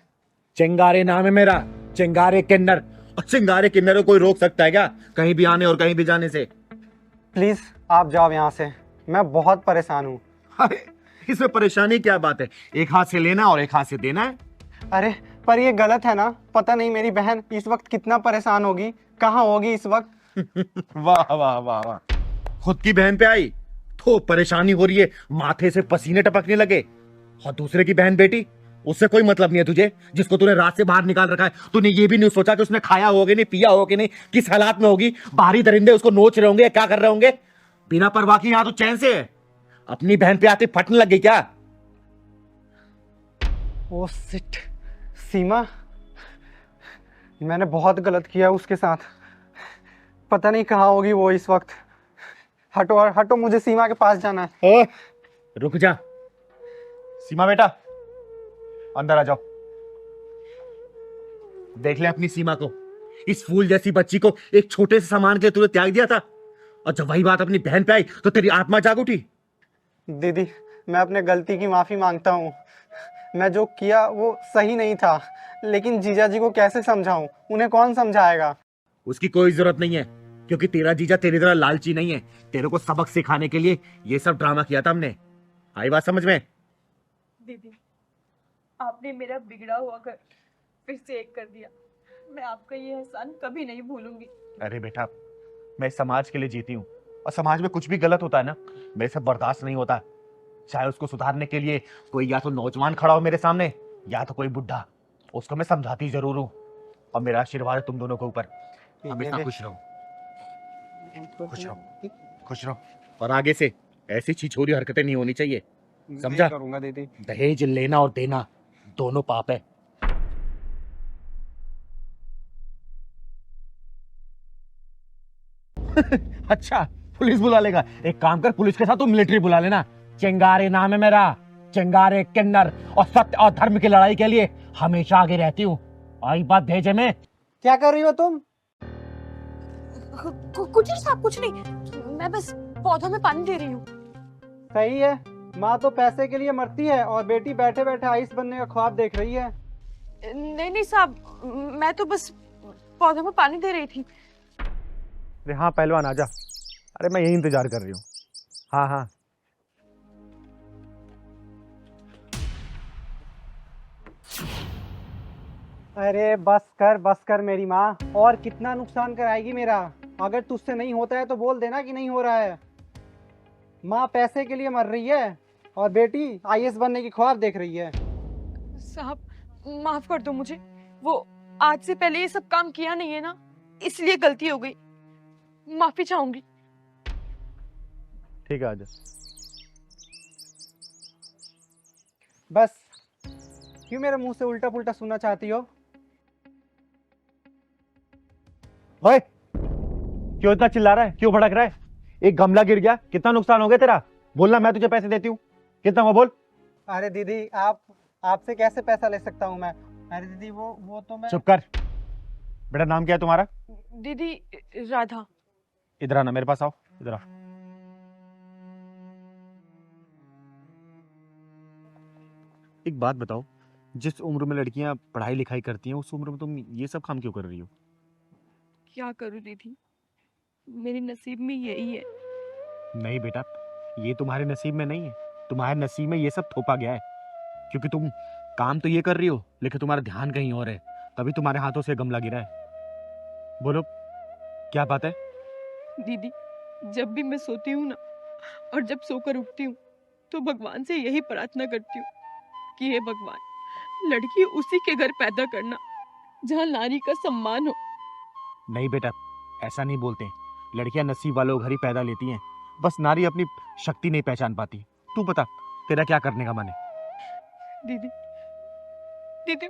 चिंगारे नाम है मेरा, चिंगारे किन्नर। और चिंगारे किन्नर को कोई रोक सकता है क्या कहीं भी आने और कहीं भी जाने से? प्लीज आप जाओ यहाँ से, मैं बहुत परेशान हूँ। अरे इसमें परेशानी क्या बात है? एक हाथ से लेना और एक हाथ से देना है। अरे पर ये गलत है ना? पता नहीं मेरी बहन इस वक्त कितना परेशान होगी, कहाँ होगी इस वक्त। वाह वाह वाह वाह, खुद की बहन पे आई तो परेशानी हो रही है, माथे से पसीने टपकने लगे। और दूसरे की बहन बेटी, उससे कोई मतलब नहीं है तुझे, जिसको तूने रात से बाहर निकाल रखा है। तूने ये भी नहीं सोचा कि उसने खाया होगा नहीं, पिया होगा नहीं, किस हालात में होगी। बाहरी दरिंदे उसको नोच रहे होंगे, क्या कर रहे होंगे। बिना परवाह की यहाँ तो चैन से है। अपनी बहन पे आते फटने लग गई क्या? ओ शिट, सीमा, मैंने बहुत गलत किया उसके साथ। पता नहीं कहाँ होगी वो इस वक्त। हटो हटो, मुझे सीमा के पास जाना है। रुक जा सीमा बेटा, अंदर आ जाओ। देख ले अपनी सीमा को, इस फूल जैसी बच्ची को एक छोटे से सामान के लिए तूने त्याग दिया था, और जब वही बात अपनी बहन पे आई तो तेरी आत्मा जाग उठी। दीदी, मैं अपने गलती की माफी मांगता हूँ। मैं जो किया वो सही नहीं था, लेकिन जीजा जी को कैसे समझाऊं? उन्हें कौन समझाएगा? उसकी कोई जरूरत नहीं है, क्योंकि तेरा जीजा तेरी तरह लालची नहीं है। तेरे को सबक सिखाने के लिए ये सब ड्रामा किया था हमने। आई बात समझ में? दीदी, आपने मेरा बिगड़ा हुआ घर फिर से एक कर दिया। मैं आपका ये एहसान कभी नहीं भूलूंगी। अरे बेटा, मैं समाज के लिए जीती हूँ, और समाज में कुछ भी गलत होता है ना, मेरे से बर्दाश्त नहीं होता। चाहे उसको सुधारने के लिए कोई या तो नौजवान खड़ा हो मेरे सामने, या तो कोई बुढ़ा, उसको मैं समझाती जरूर हूँ। और मेरा आशीर्वाद है तुम दोनों के ऊपर। हमेशा खुश रहो, खुश रहो, खुश रहो। और आगे से ऐसी छिछोरी हरकतें नहीं होनी चाहिए, समझा? करूंगा दीदी। दहेज लेना और देना दोनों पाप है। अच्छा, पुलिस बुला लेगा? एक काम कर, पुलिस के साथ तू मिलिट्री बुला लेना। चिंगारे नाम है मेरा, चिंगारे किन्नर, और सत्य और धर्म की लड़ाई के लिए हमेशा आगे रहती हूँ। आई बात भेजे में। क्या कर रही हो तुम? कुछ नहीं साहब, कुछ नहीं, मैं बस पौधों में पानी दे रही हूँ। सही है, माँ तो पैसे के लिए मरती है और बेटी बैठे बैठे आइस बनने का ख्वाब देख रही है। नहीं नहीं साहब, मैं तो बस पौधों में पानी दे रही थी। अरे हाँ पहलवान, आजा। अरे मैं यही इंतजार कर रही हूँ। हाँ हाँ। अरे बस कर मेरी माँ, और कितना नुकसान कराएगी मेरा? अगर तुझसे नहीं होता है तो बोल देना कि नहीं हो रहा है। माँ पैसे के लिए मर रही है और बेटी आईएएस बनने की ख्वाब देख रही है। साहब माफ कर दो मुझे, वो आज से पहले ये सब काम किया नहीं है ना, इसलिए गलती हो गई, माफी चाहूंगी। ठीक है, आजा। बस क्यों मेरे मुंह से उल्टा पुल्टा सुनना चाहती हो? ओए, क्यों इतना चिल्ला रहा है, क्यों भड़क रहा है? एक गमला गिर गया, कितना नुकसान हो गया तेरा? बोलना, मैं तुझे पैसे देती हूँ। कितना हुआ बोल? अरे दीदी, आपसे कैसे पैसा ले सकता हूँ मैं? अरे दीदी, वो तो मैं। चुप कर। बेटा, नाम क्या है तुम्हारा? दीदी, राधा। इधर आना, मेरे पास आओ, इधर आओ। एक बात बताओ, जिस उम्र में लड़कियां पढ़ाई लिखाई करती हैं उस उम्र में तुम ये सब काम क्यों कर रही हो? क्या करूँ दीदी, मेरे नसीब में यही है। नहीं बेटा, ये तुम्हारे नसीब में नहीं है। तुम्हारे नसीब में ये सब थोपा गया है, क्योंकि तुम काम तो ये कर रही हो लेकिन तुम्हारा ध्यान कहीं और है, तभी तुम्हारे हाथों से गमला गिरा है। बोलो, क्या बात है? दीदी, जब भी मैं सोती हूँ ना और जब सोकर उठती हूँ तो भगवान से यही प्रार्थना करती हूँ कि हे भगवान, लड़की उसी के घर पैदा करना जहाँ नारी का सम्मान हो। नहीं बेटा, ऐसा नहीं बोलते। लड़कियां नसीब वालों घर ही पैदा लेती हैं, बस नारी अपनी शक्ति नहीं पहचान पाती। तू बता, तेरा क्या करने का मन है? दीदी, दीदी,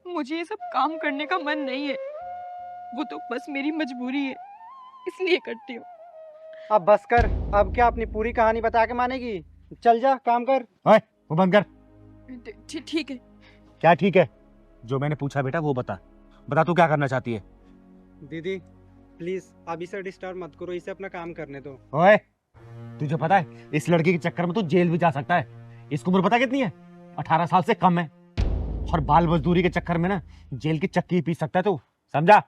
मुझे ये सब काम करने का मन नहीं है, वो तो बस मेरी मजबूरी है, इसलिए करती हूँ। अब बस कर, अब क्या अपनी पूरी कहानी बता के मानेगी? चल जा, काम कर। ओए, वो बंद कर। ठीक है। क्या ठीक है? जो मैंने पूछा बेटा वो बता। बता, तू क्या करना चाहती है? दीदी प्लीज, अब इसे डिस्टर्ब मत करो, इसे अपना काम करने दो। ओए, तुझे पता है इस लड़की के चक्कर में तू जेल भी जा सकता है। इसकी उम्र पता कितनी है? 18 साल से कम है। और बाल मजदूरी के चक्कर में ना जेल की चक्की पी सकता है तू, समझा?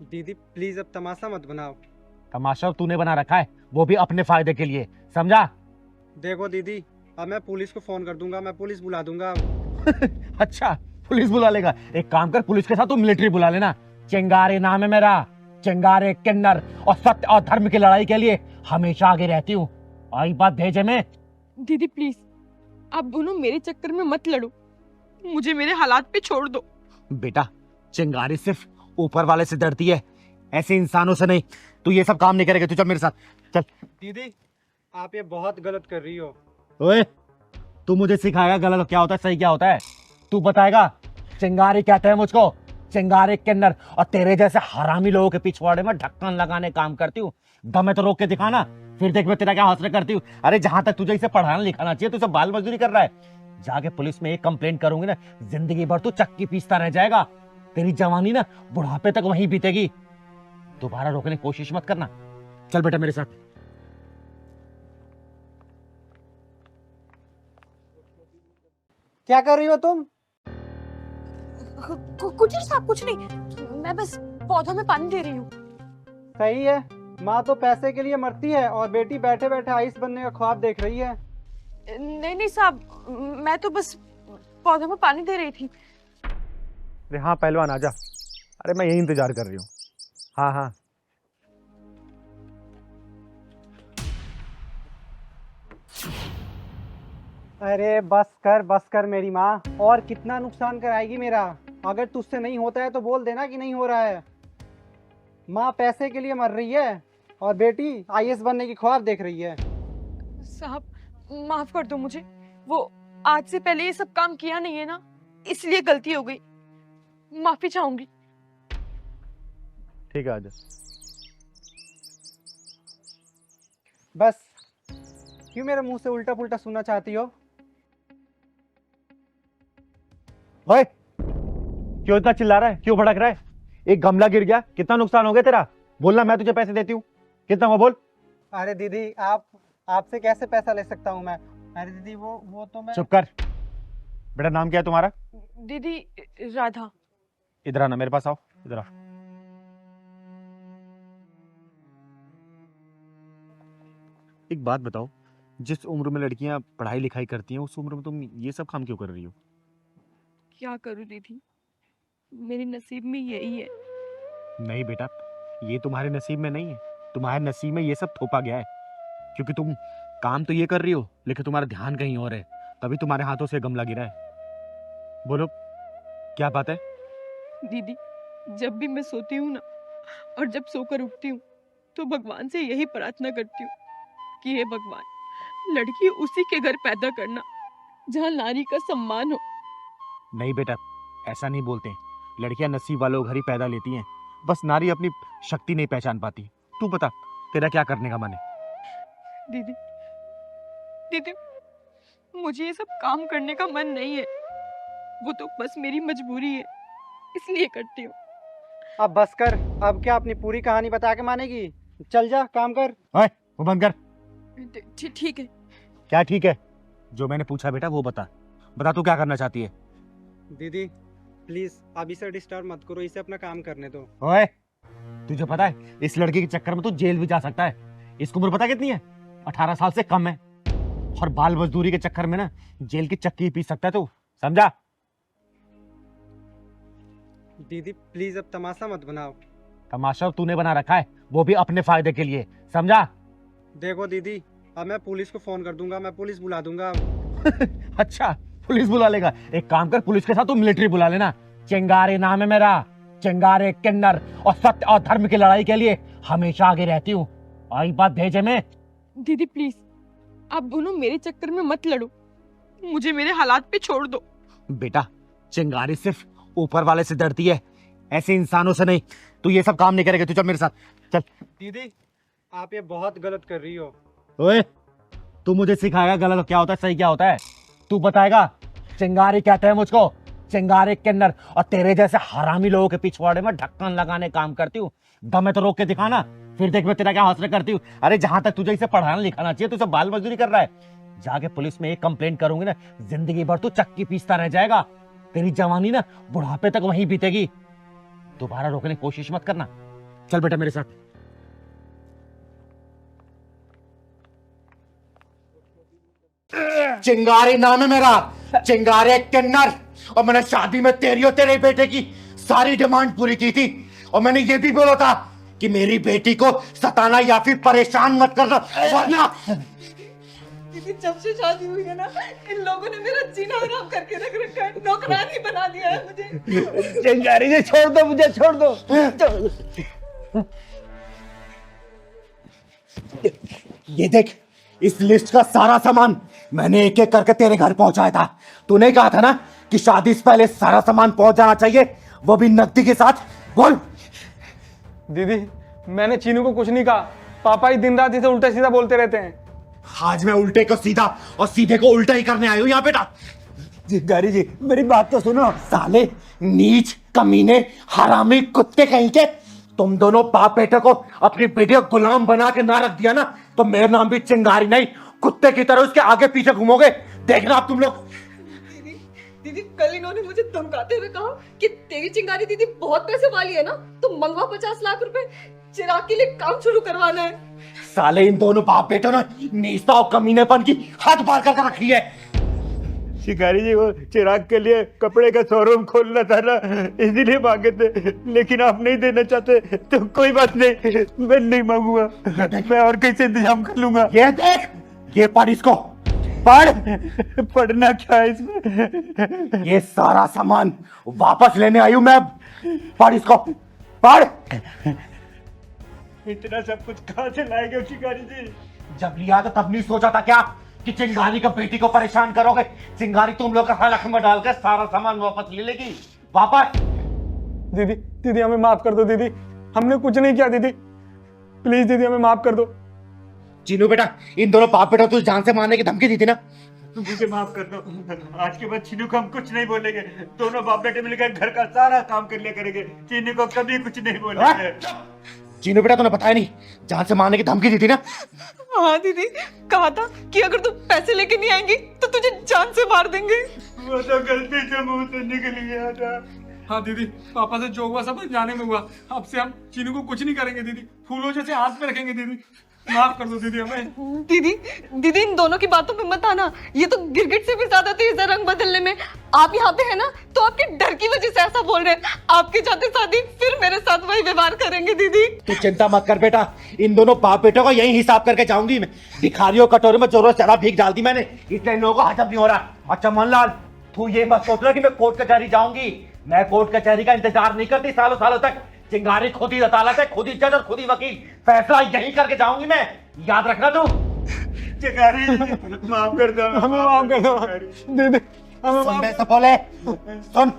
दीदी प्लीज, अब तमाशा मत बनाओ। तमाशा तूने बना रखा है, वो भी अपने फायदे के लिए, समझा? देखो दीदी, अब मैं पुलिस को फोन कर दूंगा, मैं पुलिस बुला दूंगा। अच्छा, पुलिस बुला लेगा? एक काम कर, पुलिस के साथ तू मिलिट्री बुला लेना। चिंगारी नाम है मेरा, चिंगारी किन्नर, और सत्य और धर्म की लड़ाई के लिए हमेशा आगे रहती हूँ। आई बात भेजे में। दीदी प्लीज, आप दोनों मेरे चक्कर में मत लड़ो, मुझे मेरे हालात पे छोड़ दो। बेटा, चिंगारी सिर्फ ऊपर वाले से डरती है, ऐसे इंसानों से नहीं। तू ये सब काम नहीं करेगा, तू चल मेरे साथ चल। दीदी, आप ये बहुत गलत कर रही हो। ओए, तू मुझे सिखाएगा गलत क्या होता है, सही क्या होता है? तू बताएगा? चिंगारी कहते हैं मुझको, चिंगारी किन्नर। और तेरे जैसे हरामी लोगों के पिछवाड़े में ढक्कन लगाने काम करती हूँ। दम है तो रोक के दिखाना, फिर देख मैं तेरा क्या हौसला करती हूँ। अरे जहां तक तुझे इसे पढ़ाना लिखाना चाहिए, तू सब बाल मजदूरी कर रहा है। जाके पुलिस में एक कंप्लेंट करूंगी ना, जिंदगी भर तू चक्की पीसता रह जाएगा। तेरी जवानी ना बुढ़ापे तक वहीं बीतेगी। दोबारा रोकने की कोशिश मत करना। चल बेटा मेरे साथ। क्या कर रही हो तुम? कुछ नहीं साहब, कुछ नहीं, मैं बस पौधों में पानी दे रही हूँ। सही है, माँ तो पैसे के लिए मरती है और बेटी बैठे बैठे आइस बनने का ख्वाब देख रही है। नहीं साहब, मैं तो बस पौधों में पानी दे रही थी। अरे हाँ पहलवान, आजा। अरे मैं यही इंतजार कर रही हूँ। हाँ हाँ। अरे बस कर मेरी माँ, और कितना नुकसान कराएगी मेरा? अगर तुझसे नहीं होता है तो बोल देना कि नहीं हो रहा है। माँ पैसे के लिए मर रही है और बेटी आईएएस बनने की ख्वाब देख रही है। साहब माफ कर दो मुझे, वो आज से पहले ये सब काम किया नहीं है ना, इसलिए गलती हो गई, माफी चाहूंगी। ठीक है, आजा। बस, क्यों मेरे मुंह से उल्टा पुल्टा सुनना चाहती हो? ओए, क्यों इतना चिल्ला रहा है, क्यों भड़क रहा है? एक गमला गिर गया, कितना नुकसान हो गया तेरा? बोलना, मैं तुझे पैसे देती हूँ। कितना हुआ बोल? अरे दीदी, आपसे कैसे पैसा ले सकता हूँ मैं? अरे दीदी, वो तो मैं। चुप कर। बेटा, नाम क्या है तुम्हारा? दीदी, राधा। इधर आना, मेरे पास आओ, इधर आओ। एक बात बताओ, जिस उम्र में लड़कियां पढ़ाई लिखाई करती हैं उस उम्र में तुम ये सब काम क्यों कर रही हो? क्या करूँ दीदी, मेरे नसीब में यही है। नहीं बेटा, ये तुम्हारे नसीब में नहीं है। तुम्हारे नसीब में ये सब थोपा गया है, क्योंकि तुम काम तो ये कर रही हो लेकिन तुम्हारा ध्यान कहीं और है, तभी तुम्हारे हाथों से गमला गिरा है। बोलो, क्या बात है? दीदी, जब भी मैं सोती हूँ ना और जब सोकर उठती हूँ तो भगवान से यही प्रार्थना करती हूँ कि हे भगवान, लड़की उसी के घर पैदा करना जहाँ नारी का सम्मान हो। नहीं बेटा, ऐसा नहीं बोलते। लड़कियां नसीब वालों को घर ही पैदा लेती हैं, बस नारी अपनी शक्ति नहीं पहचान पाती। तू बता तेरा क्या करने का मन है? दीदी दीदी मुझे ये सब काम करने का मन नहीं है, वो तो बस मेरी मजबूरी है, इसलिए करती हूँ। अब बस कर, अब क्या अपनी पूरी कहानी बता के मानेगी? चल जा काम कर। ओए वो बंद कर। ठीक है। क्या ठीक है? जो मैंने पूछा बेटा वो बता। बता तू क्या करना चाहती है? दीदी प्लीज अब इसे डिस्टर्ब मत करो, इसे अपना काम करने दो। ओए तुझे पता है इस लड़की के चक्कर में तू जेल भी जा सकता है। इसकी उम्र पता कितनी है? 18 साल से कम है। और बाल मजदूरी के चक्कर में ना जेल की चक्की पी सकता है तू, समझा? दीदी प्लीज अब तमाशा मत बनाओ। तमाशा तूने बना रखा है, वो भी अपने फायदे के लिए, समझा? देखो दीदी अब मैं पुलिस को फोन कर दूंगा, मैं पुलिस बुला दूंगा। अच्छा पुलिस बुला लेगा? एक काम कर, पुलिस के साथ तू मिलिट्री बुला लेना। चिंगारी नाम है मेरा, चिंगारी किन्नर, और सत्य और धर्म की लड़ाई के लिए हमेशा आगे रहती हूँ। आई बात भेजे में। दीदी प्लीज आप दोनों मेरे चक्कर में मत लड़ो, मुझे मेरे हालात पे छोड़ दो। बेटा चिंगारी सिर्फ ऊपर वाले से डरती है, ऐसे इंसानों से नहीं। तू ये सब काम नहीं करेगा, तू चल मेरे साथ चल। दीदी आप ये बहुत गलत कर रही हो। ओए तू मुझे सिखाएगा गलत क्या होता है सही क्या होता है? तू बताएगा? चिंगारी कहते हैं मुझको, चिंगारी किन्नर। और तेरे जैसे हरामी लोगों के पिछवाड़े में ढक्कन लगाने काम करती हूँ। दम है तो रोक के दिखाना, फिर देख मैं तेरा क्या हौसला करती हूँ। अरे जहां तक तुझे इसे पढ़ाना लिखाना चाहिए, तू सब बाल मजदूरी कर रहा है। जाके पुलिस में एक कंप्लेंट करूंगी ना, जिंदगी भर तू चक्की पीसता रह जाएगा। तेरी जवानी ना बुढ़ापे तक वहीं बीतेगी। दोबारा रोकने की कोशिश मत करना। चल बेटा मेरे साथ। चिंगारी नाम है मेरा, चिंगारी किन्नर। और मैंने शादी में तेरी और तेरे बेटे की सारी डिमांड पूरी की थी। और मैंने ये भी बोला था कि मेरी बेटी को सताना या फिर परेशान मत करना, वरना। दीदी जब से शादी हुई है ना, इन लोगों ने मेरा जीना हराम करके रख रखा है, नौकरानी बना दिया है मुझे। चिंगारी जी छोड़ दो मुझे, छोड़ दो। ये देख, इस लिस्ट का सारा सामान मैंने एक एक करके तेरे घर पहुंचाया था। तूने कहा था ना कि शादी से पहले सारा सामान पहुंच जाना चाहिए, वो भी नकदी के साथ। बोल। दीदी मैंने चीनू को कुछ नहीं कहा, पापा ही दिन रात इसे उल्टा सीधा बोलते रहते हैं। आज मैं उल्टे को सीधा और सीधे को उल्टा ही करने आया हूं यहाँ बेटा। चिंगारी जी मेरी बात तो सुनो। साले नीच कमीने हरामी कुत्ते कहीं के, तुम दोनों बाप बेटे को अपनी बेटी को गुलाम बना के ना रख दिया ना, तो मेरा नाम भी चिंगारी नहीं, कुत्ते की तरह उसके आगे पीछे घूमोगे। देखना आप तुम लोग। दीदी कल इन्होंने मुझे धमकाते हुए कहा कि तेरी चिंगारी दीदी बहुत पैसे वाली है ना, तो मंगवा 50 लाख रुपए, चिराग के लिए काम शुरू करवाना है। साले इन दोनों बाप बेटों ने नीचता और कमीनेपन की हद पार कर रखी है। शिकारी जी वो चिराग के लिए कपड़े का शोरूम खोलना था ना, इसीलिए मांगे थे, लेकिन आप नहीं देना चाहते तो कोई बात नहीं, मैं नहीं मांगूंगा, मैं और कैसे इंतजाम कर लूंगा। ये देख, ये पढ़ इसको, पढ़। पढ़ना क्या है इसमें? ये सारा सामान वापस लेने आई हूं मैं। पढ़ इसको, पढ़। इतना सब कुछ कहाँ से लाएंगे शिकारी जी? जब लिया था तब नहीं सोचा था क्या कि चिंगारी का बेटी को परेशान करोगे? चिंगारी तुम लोग का हलक में डालकर सारा सामान वापस ले लेगी। वापस। दीदी दीदी हमें माफ कर दो दीदी, हमने कुछ नहीं किया दीदी, प्लीज दीदी हमें माफ कर दो। चीनू बेटा, इन दोनों बाप बेटा तुझे जान से मारने की धमकी दी थी ना? मुझे माफ कर दो, आज के बाद चीनू को हम कुछ नहीं बोलेंगे, दोनों बाप बेटे मिलकर घर का सारा काम कर लिया करेंगे, चीनू को कभी कुछ नहीं बोलेंगे। चीनू बेटा तूने बताया नहीं, जान से मारने की धमकी दी थी ना? हाँ दीदी कहा था कि अगर तू पैसे लेके नहीं आएंगी तो तुझे जान से मार देंगे। वो तो गलती से मुंह से निकल गया था। हाँ दीदी, पापा से जो हुआ सब जाने में हुआ, अब से हम चीनू को कुछ नहीं करेंगे दीदी, फूलों जैसे हाथ में रखेंगे दीदी, माफ कर दो दीदी हमें। दीदी दीदी इन दोनों की बातों में मत आना, ये तो गिरगिट से भी ज्यादा तेज है रंग बदलने में। आप यहाँ पे है ना तो आपके डर की वजह से ऐसा बोल रहे हैं, आपके जाते शादी फिर मेरे साथ वही व्यवहार करेंगे दीदी। तू चिंता मत कर बेटा, इन दोनों बाप बेटों का यही हिसाब करके जाऊंगी मैं। भिखारियों कटोरे में जोरों शराब भीग डाल दी मैंने, इसलिए इन लोगों को हजम नहीं हो रहा। अच्छा मनलाल, तू ये मत सोचना कि मैं कोर्ट कचहरी जाऊंगी, मैं कोर्ट कचहरी का इंतजार नहीं करती सालों सालों तक। चिंगारी खुद ही अदालत है, खुद ही जज और खुद ही वकील, फैसला यही करके जाऊंगी मैं, याद रखना तू। चिंगारी माफ कर दो, हमें माफ कर दो दीदी, सुन बे सपोले, सुन,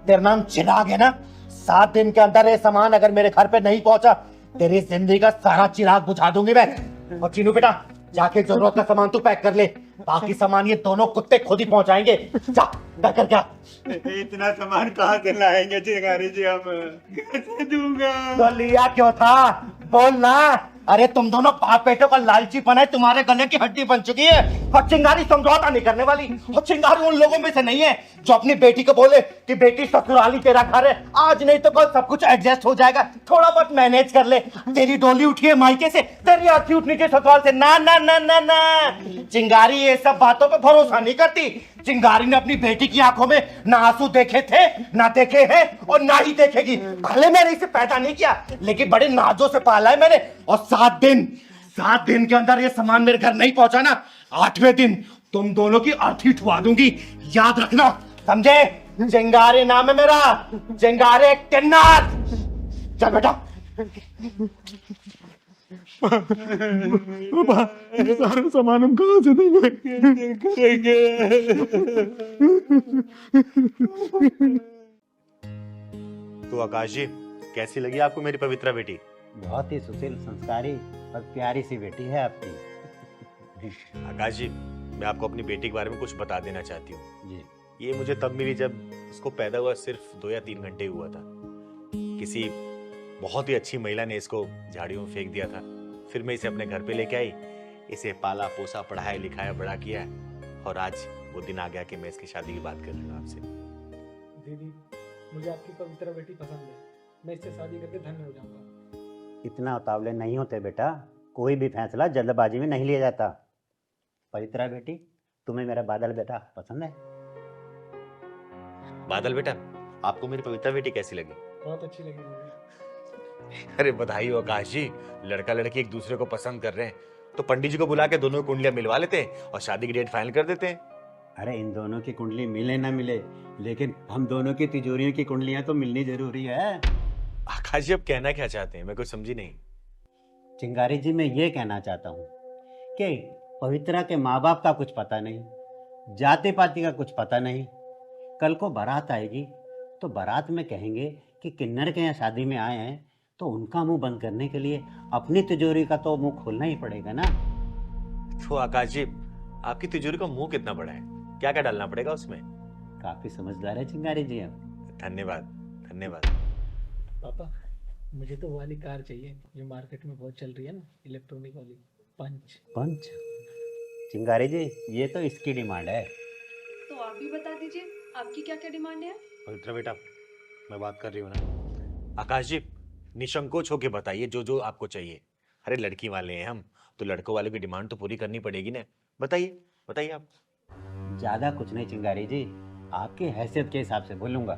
तेरा नाम चिराग है ना? 7 दिन के अंदर ये सामान अगर मेरे घर पे नहीं पहुंचा, तेरी जिंदगी का सारा चिराग बुझा दूंगी मैं। और चीनू बेटा, जाके जरूरत का सामान तू पैक कर ले, बाकी सामान ये दोनों कुत्ते खुद ही पहुंचाएंगे। जा कर क्या? इतना सामान कहाँ से लाएंगे चिंगारी जी हम? कैसे दूंगा? तो लिया क्यों था? बोल ना। अरे तुम दोनों बाप बेटों का लालची पन है, तुम्हारे गले की हड्डी बन चुकी है। और चिंगारी समझौता नहीं करने वाली। और चिंगारी उन लोगों में से नहीं है जो अपनी बेटी को बोले कि बेटी ससुराली तेरा घर है, आज नहीं तो कल सब कुछ एडजस्ट हो जाएगा, थोड़ा बहुत मैनेज कर ले। तेरी डोली उठी है मायके से, तेरी अर्थी उठनी चाहिए ससुराल से। ना ना ना ना ना, चिंगारी ये सब बातों पे भरोसा नहीं करती। चिंगारी ने अपनी बेटी की आंखों में ना आंसू देखे थे, ना देखे हैं और ना ही देखेगी। भले मैंने इसे पैदा नहीं किया, लेकिन बड़े नाजों से पाला है मैंने। और 7 दिन के अंदर ये सामान मेरे घर नहीं पहुंचा ना, 8वें दिन तुम दोनों की अर्थी उठवा दूंगी, याद रखना, समझे? चिंगारी नाम है मेरा, चिंगारी किन्नर। चल बेटा। सारा सामान हम कहाँ से देंगे? तो आकाश जी, कैसी लगी आपको मेरी पवित्रा बेटी? बहुत ही सुशील, संस्कारी और प्यारी सी बेटी है आपकी। आकाश जी, मैं आपको अपनी बेटी के बारे में कुछ बता देना चाहती हूँ। जी। ये मुझे तब मिली जब इसको पैदा हुआ सिर्फ 2 या 3 घंटे हुआ था। किसी बहुत ही अच्छी महिला ने इसको झाड़ियों में फेंक दिया था। फिर मैं इसे अपने घर पे लेके आई, इसे पाला पोसा, पढ़ाया लिखाया, बड़ा किया, और आज वो दिन आ गया कि मैं इसकी शादी की बात कर रही हूँ आपसे। दीदी, मुझे आपकी पवित्र बेटी पसंद है, मैं इससे शादी करके धन्य हो जाऊंगा। इतना उतावले नहीं होते बेटा, कोई भी फैसला जल्दबाजी में नहीं लिया जाता। पवित्रा बेटी, तुम्हें मेरा बादल बेटा पसंद है? बादल बेटा, आपको मेरी पवित्रा बेटी कैसी लगी? बहुत अच्छी लगी मुझे। अरे बधाई हो आकाश जी, लड़का लड़की एक दूसरे को पसंद कर रहे हैं, तो पंडित जी को बुला के दोनों कुंडलियां मिलवा लेते हैं और शादी की डेट फाइनल कर देते हैं। अरे इन दोनों की कुंडली मिले ना मिले, लेकिन हम दोनों की तिजोरियों की कुंडलियां तो मिलनी जरूरी है। आकाश जी, अब कहना क्या चाहते हैं? मैं कुछ समझी नहीं। चिंगारी जी, मैं ये कहना चाहता हूँ कि पवित्रा के माँ बाप का कुछ पता नहीं, जाति पाति का कुछ पता नहीं। कल को बारात आएगी तो बारात में कहेंगे कि किन्नर के यहाँ शादी में आए हैं, तो उनका मुंह बंद करने के लिए अपनी तिजोरी का तो मुंह खोलना ही पड़ेगा ना। तो आकाश जी, आपकी तिजोरी का मुंह कितना बड़ा है? क्या क्या डालना पड़ेगा उसमें? काफी समझदार है चिंगारी जी आप। धन्यवाद धन्यवाद। पापा, मुझे तो वो वाली कार चाहिए जो मार्केट में बहुत चल रही है ना, इलेक्ट्रॉनिक वाली, पंच। चिंगारी जी, ये तो इसकी डिमांड है। तो आप भी बता दीजिए, आपकी क्या क्या डिमांड है? पवित्रा बेटा, मैं बात कर रही हूँ ना। आकाश जी, निसंकोच होके बताइए जो जो आपको चाहिए। अरे लड़की वाले हैं हम, तो लड़कों वालों की डिमांड तो पूरी करनी पड़ेगी ना। बताइए बताइए आप। ज्यादा कुछ नहीं चिंगारी जी, आपकी हैसियत के हिसाब से बोलूंगा।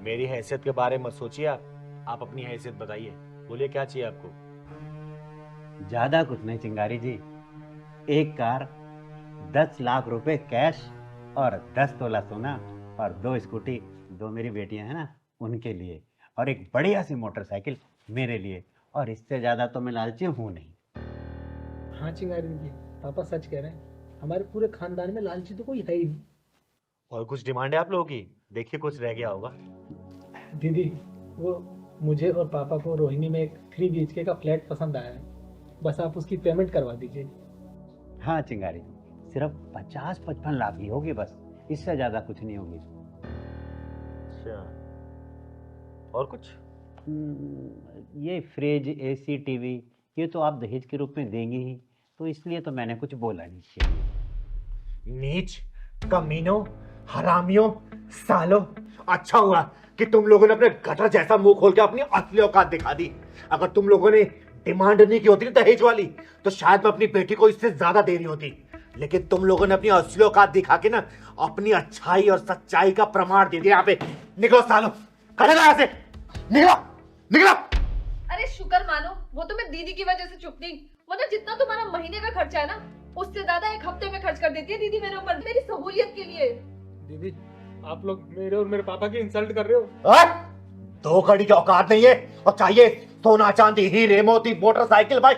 मेरी हैसियत के बारे में मत सोचिए आप अपनी हैसियत बताइए। बोलिए क्या चाहिए आपको? ज्यादा कुछ नहीं चिंगारी जी, एक कार, 10 लाख रुपए कैश और 10 तोला सोना और 2 स्कूटी, 2 मेरी बेटियां हैं ना उनके लिए, और एक बढ़िया सी मोटरसाइकिल मेरे लिए, और इससे ज्यादा तो मैं लालची हूँ नहीं। हाँ चिंगारी जी, पापा सच कह रहे हैं, हमारे पूरे खानदान में लालची तो कोई है ही नहीं। और कुछ डिमांड है आप लोगों की? देखिए कुछ रह गया होगा। दीदी, वो मुझे और पापा को रोहिणी में एक 3 BHK का फ्लैट पसंद आया है, बस आप उसकी पेमेंट करवा दीजिए। हाँ चिंगारी, सिर्फ 50-55 लाख की होगी बस, इससे ज्यादा कुछ नहीं होगी। अच्छा, और कुछ? ये फ्रिज, AC, टीवी, ये तो आप दहेज के रूप में देंगे ही, तो इसलिए तो मैंने कुछ बोला नहीं चाहिए। नीच, कमीनों, हरामियों, सालों, अच्छा हुआ कि तुम लोगों ने अपने गटर जैसा मुंह खोल के अपनी असली औकात दिखा दी। अगर तुम लोगों ने डिमांड नहीं की होती दहेज वाली, तो शायद मैं अपनी बेटी को इससे ज्यादा दे रही होती। लेकिन तुम लोगों ने अपनी असली औकात दिखा के ना अपनी अच्छाई और सच्चाई का प्रमाण दे दिया। यहाँ पे निकलो सालों, खड़े रहो यहाँ से, निकलो निकलो। अरे शुक्र मानो, वो तो मैं दीदी की वजह से चुप नहीं, वरना जितना तुम्हारा महीने का खर्चा है ना, उससे ज्यादा 1 हफ्ते में खर्च कर देती है दीदी मेरे ऊपर, मेरी सहूलियत के लिए। दीदी, आप लोग मेरे और मेरे पापा की इंसल्ट कर रहे हो। 2 कड़ी की औकात नहीं है, और चाहिए सोना चांदी, हीरे मोती, मोटरसाइकिल। भाई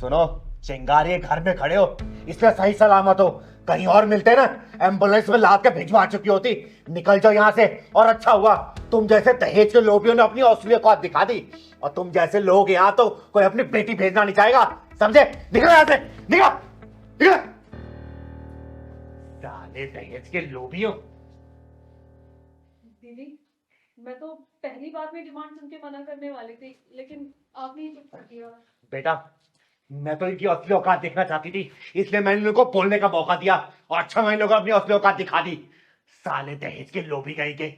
सुनो, चिंगारी घर में खड़े हो, इसलिए सही सलामत हो, कहीं और मिलते ना, एम्बुलेंस में लाद के भिजवा चुकी होती। निकल जाओ यहाँ से। और अच्छा हुआ तुम जैसे दहेज के लोभियों ने अपनी असली औकात दिखा दी, और तुम जैसे लोग यहाँ तो कोई अपनी बेटी भेजना नहीं चाहेगा, समझे? निकलो यहाँ से, निकलो निकलो। साले दहेज के लोभियों। दीदी, मैं तो पहली बार में डिमांड सुन के मना करने वाली थी, लेकिन आपने ही चुप कर दिया। बेटा, मैं तो इनकी असली औकात देखना चाहती थी, इसलिए मैंने इनको बोलने का मौका दिया, और अच्छा मैं इन लोगों ने अपनी असली औकात दिखा दी। साले दहेज के लोभी कहीं के।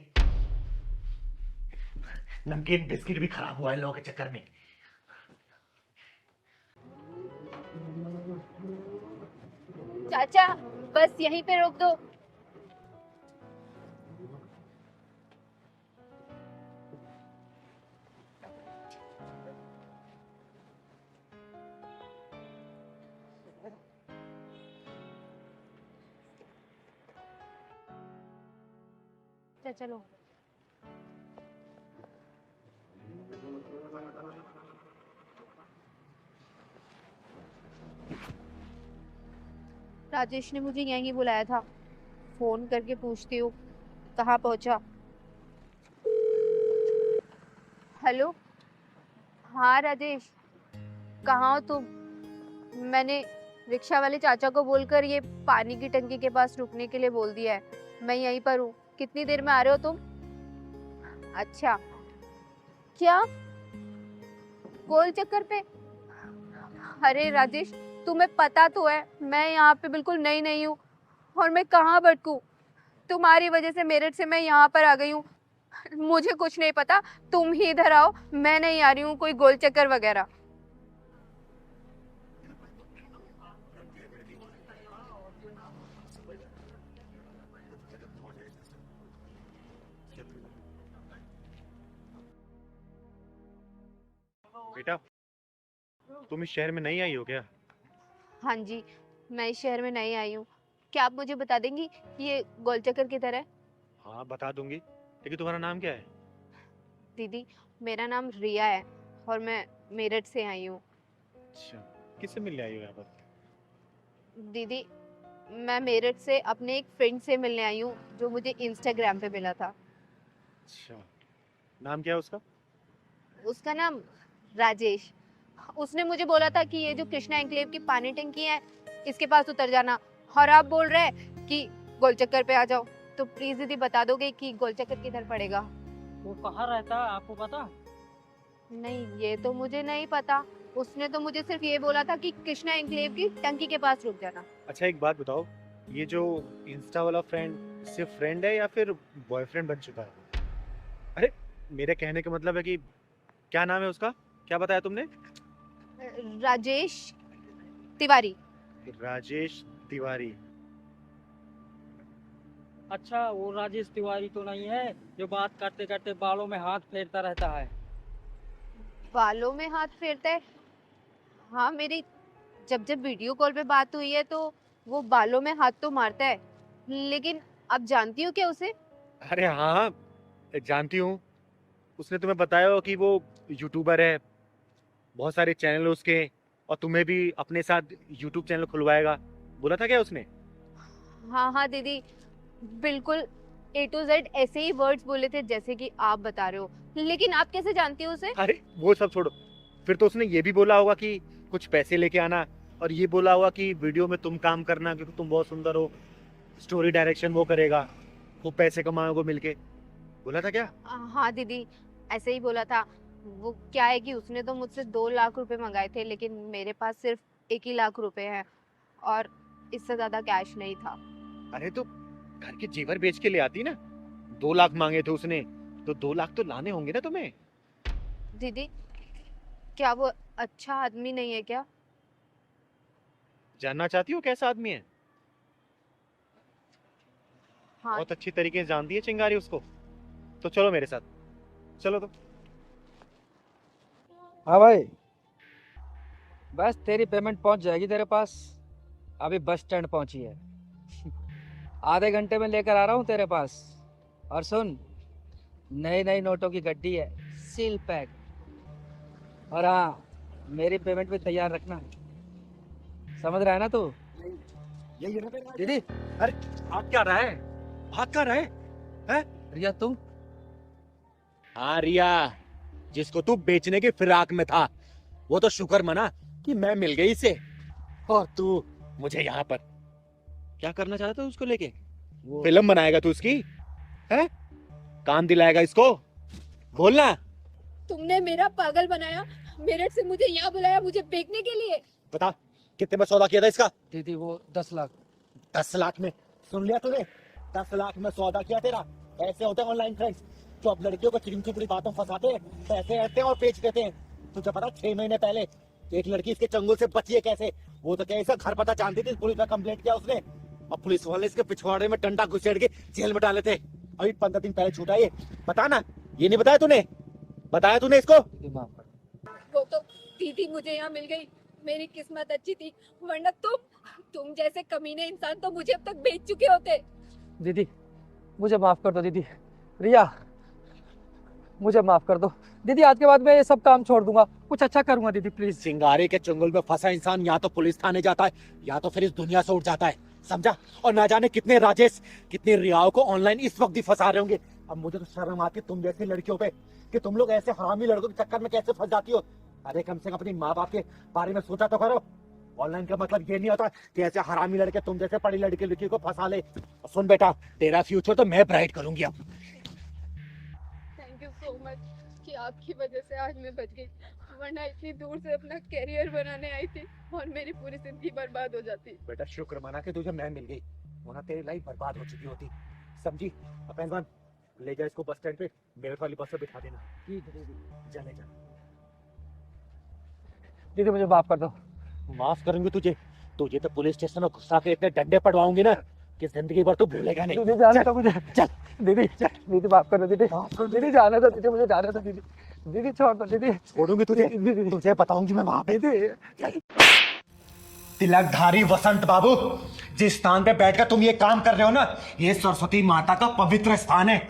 नमकीन बिस्किट भी खराब हुआ है लोगों के चक्कर में। चाचा बस यहीं पे रोक दो। चलो राजेश ने मुझे यहीं बुलाया था, फोन करके पूछती हूँ कहाँ पहुंचा। हेलो, हाँ राजेश, कहाँ हो तुम? मैंने रिक्शा वाले चाचा को बोलकर ये पानी की टंकी के पास रुकने के लिए बोल दिया है। मैं यहीं पर हूँ, कितनी देर में आ रहे हो तुम? अच्छा, क्या गोल चक्कर पे? अरे राजेश, तुम्हें पता तो है मैं यहाँ पे बिल्कुल नई नहीं हूँ, और मैं कहाँ भटकूं? तुम्हारी वजह से मेरठ से मैं यहाँ पर आ गई हूँ। मुझे कुछ नहीं पता, तुम ही इधर आओ, मैं नहीं आ रही हूँ कोई गोल चक्कर वगैरह। बेटा, तुम इस शहर में नहीं आई हो क्या? हाँ जी, मैं इस शहर में नई आई हूँ। क्या आप मुझे बता देंगी ये गोल चक्कर किधर है? हाँ बता दूंगी, लेकिन तुम्हारा नाम क्या है? दीदी, मेरा नाम रिया है और मैं मेरठ से आई हूँ। अच्छा, किससे मिलने आई हो यहाँ पर? दीदी, मैं मेरठ से अपने एक फ्रेंड से मिलने आई हूँ जो मुझे इंस्टाग्राम पे मिला था। अच्छा, नाम क्या है उसका? उसका नाम राजेश। उसने मुझे बोला था कि ये जो कृष्णा एन्क्लेव की पानी टंकी है इसके पास उतर जाना, और आप बोल रहे हैं कि गोल चक्कर पे आ जाओ, तो प्लीज दीदी बता दोगे कि गोल चक्कर किधर पड़ेगा? वो कहाँ रहता है आपको पता? नहीं, ये तो मुझे नहीं पता। उसने तो मुझे सिर्फ ये बोला था कि कृष्णा एन्क्लेव की टंकी के पास रुक जाना। अच्छा एक बात बताओ, ये जो इंस्टा वाला फ्रेंड सिर्फ फ्रेंड है या फिर बॉयफ्रेंड बन चुका है? अरे मेरे कहने का मतलब है कि क्या नाम है उसका, क्या बताया तुमने? राजेश तिवारी। राजेश तिवारी। अच्छा, वो राजेश तिवारी तो नहीं है जो बात करते करते बालों में हाथ फेरता रहता है? बालों में हाथ फेरता है? हाँ, मेरी जब जब वीडियो कॉल पे बात हुई है तो वो बालों में हाथ तो मारता है, लेकिन अब जानती हो क्या उसे? अरे हाँ, जानती हूँ। उसने तुम्हें बताया हो कि वो यूट्यूबर है, बहुत सारे चैनल उसके, और तुम्हें भी अपने साथ यूट्यूब चैनल खुलवाएगा, बोला था क्या उसने? हाँ हाँ दीदी, बिल्कुल A to Z ऐसे ही वर्ड्स बोले थे जैसे कि आप बता रहे हो, लेकिन आप कैसे जानती हो उसे? अरे वो सब छोड़ो, फिर तो उसने ये भी बोला होगा कि कुछ पैसे लेके आना, और ये बोला होगा कि वीडियो में तुम काम करना क्योंकि तुम बहुत सुंदर हो, स्टोरी डायरेक्शन वो करेगा, वो पैसे कमाओगे मिलके, बोला था क्या? हाँ दीदी, ऐसे ही बोला था। वो क्या है कि उसने तो मुझसे 2 लाख रुपए मंगाए थे, लेकिन मेरे पास सिर्फ 1 ही लाख रुपए हैं और इससे ज्यादा कैश नहीं था। अरे तो घर के जेवर बेच के ले आती ना, 2 लाख मांगे थे उसने, तो 2 लाख तो लाने होंगे ना तुम्हें। दीदी, क्या वो अच्छा आदमी नहीं है क्या? जानना चाहती हो कैसा आदमी है? हाँ। बहुत अच्छी तरीके से जानती है चिंगारी उसको, तो चलो मेरे साथ, चलो तो। हाँ भाई, बस तेरी पेमेंट पहुंच जाएगी तेरे पास, अभी बस स्टैंड पहुंची है। आधे घंटे में लेकर आ रहा हूँ तेरे पास। और सुन, नई नई नोटों की गड्डी है, सील पैक। और हाँ, मेरी पेमेंट भी तैयार रखना, समझ रहा है ना तू? यही है ना तेरा? दीदी भाग क्या रहा है? भाग क्या रहा है? रिया तुम हाँ रिया, जिसको तू बेचने की फिराक में था, वो तो शुक्र मना कि मैं मिल गई इसे, और तू मुझे यहाँ पर क्या करना चाहता था उसको लेके? फिल्म बनाएगा तू उसकी? है? काम दिलाएगा इसको? बोलना। तुमने मेरा पागल बनाया, मेरठ से मुझे यहाँ बुलाया मुझे बेचने के लिए। बता कितने में सौदा किया था इसका? दीदी वो 10 लाख। 10 लाख में? सुन लिया तूने? 10 लाख में सौदा किया तेरा। ऐसे होते हैं ऑनलाइन फ्रेंड्स जो अब लड़कियों को चिकनी चुपड़ी बातों फंसाते हैं, पैसे रहते हैं और बेच देते हैं। तुझे पता 6 महीने पहले एक लड़की इसके चंगुल से बची है कैसे? वो तो कैसा घर पता जानती थी, पुलिस में कंप्लेंट किया उसने, अब पुलिस वाले इसके पिछवाड़े में डंडा घुसेड़ के जेल में डाले थे। अभी 15 दिन पहले छूटा ये। बता ना, ये नहीं बताया तूने? बताया तूने इसको? दीदी माफ कर। वो तो दीदी मुझे यहाँ मिल गई, मेरी किस्मत अच्छी थी, वरना तुम जैसे कमीने इंसान तो मुझे अब तक बेच चुके होते। दीदी मुझे माफ कर दो दीदी। रिया मुझे माफ कर दो दीदी, आज के बाद मैं ये सब काम छोड़ दूंगा, कुछ अच्छा करूंगा दीदी प्लीज। सिंगारे के चंगुल में फंसा इंसान या तो पुलिस थाने जाता है या तो फिर इस दुनिया से उठ जाता है, समझा? और ना जाने कितने राजेश, कितने रियाओं को ऑनलाइन इस वक्त भी फंसा रहे होंगे। अब मुझे तो शर्म आती है तुम जैसी लड़कियों पे कि तुम लोग ऐसे हरामी लड़कों के चक्कर में कैसे फंस जाती हो। अरे कम से कम अपनी माँ बाप के बारे में सोचा तो करो। ऑनलाइन का मतलब ये नहीं होता कि ऐसे हरामी लड़के तुम जैसे पढ़ी लड़की को फंसा ले। सुन बेटा, तेरा फ्यूचर तो मैं ब्राइट करूंगी अब। थैंक यू सो मच कि आपकी वजह से आज मैं बच गई, वरना इतनी दूर से अपना करियर बनाने आई थी और मेरी पूरी जिंदगी बर्बाद हो जाती। बेटा शुक्र मना के तुझे मैं मिल गई, वरना तेरी लाइफ बर्बाद हो चुकी होती, समझी? अब पहलवान ले जा इसको बस स्टैंड पे, मेरे वाली बस पे बिठा देना। ठीक है दीदी। जा ले जा। दीदी मुझे माफ कर दो। माफ करूंगी तुझे? तुझे तो पुलिस स्टेशन में घुसा के इतने डंडे पड़वाऊंगी ना कि जिंदगी भर तू भूलेगा नहीं। दीदी जाने चल, दो मुझे। चल। दीदी दीदी माफ कर दो दीदी। दीदी जाने दो दीदी, मुझे जाने दो दीदी। दीदी छोड़ दो दीदी। छोड़ूंगी तुझे? दीदी तुझे बताऊंगी मैं वहां पे। दीदी तिलकधारी वसंत बाबू, जिस स्थान पे बैठकर तुम ये काम कर रहे हो ना, ये सरस्वती माता का पवित्र स्थान है।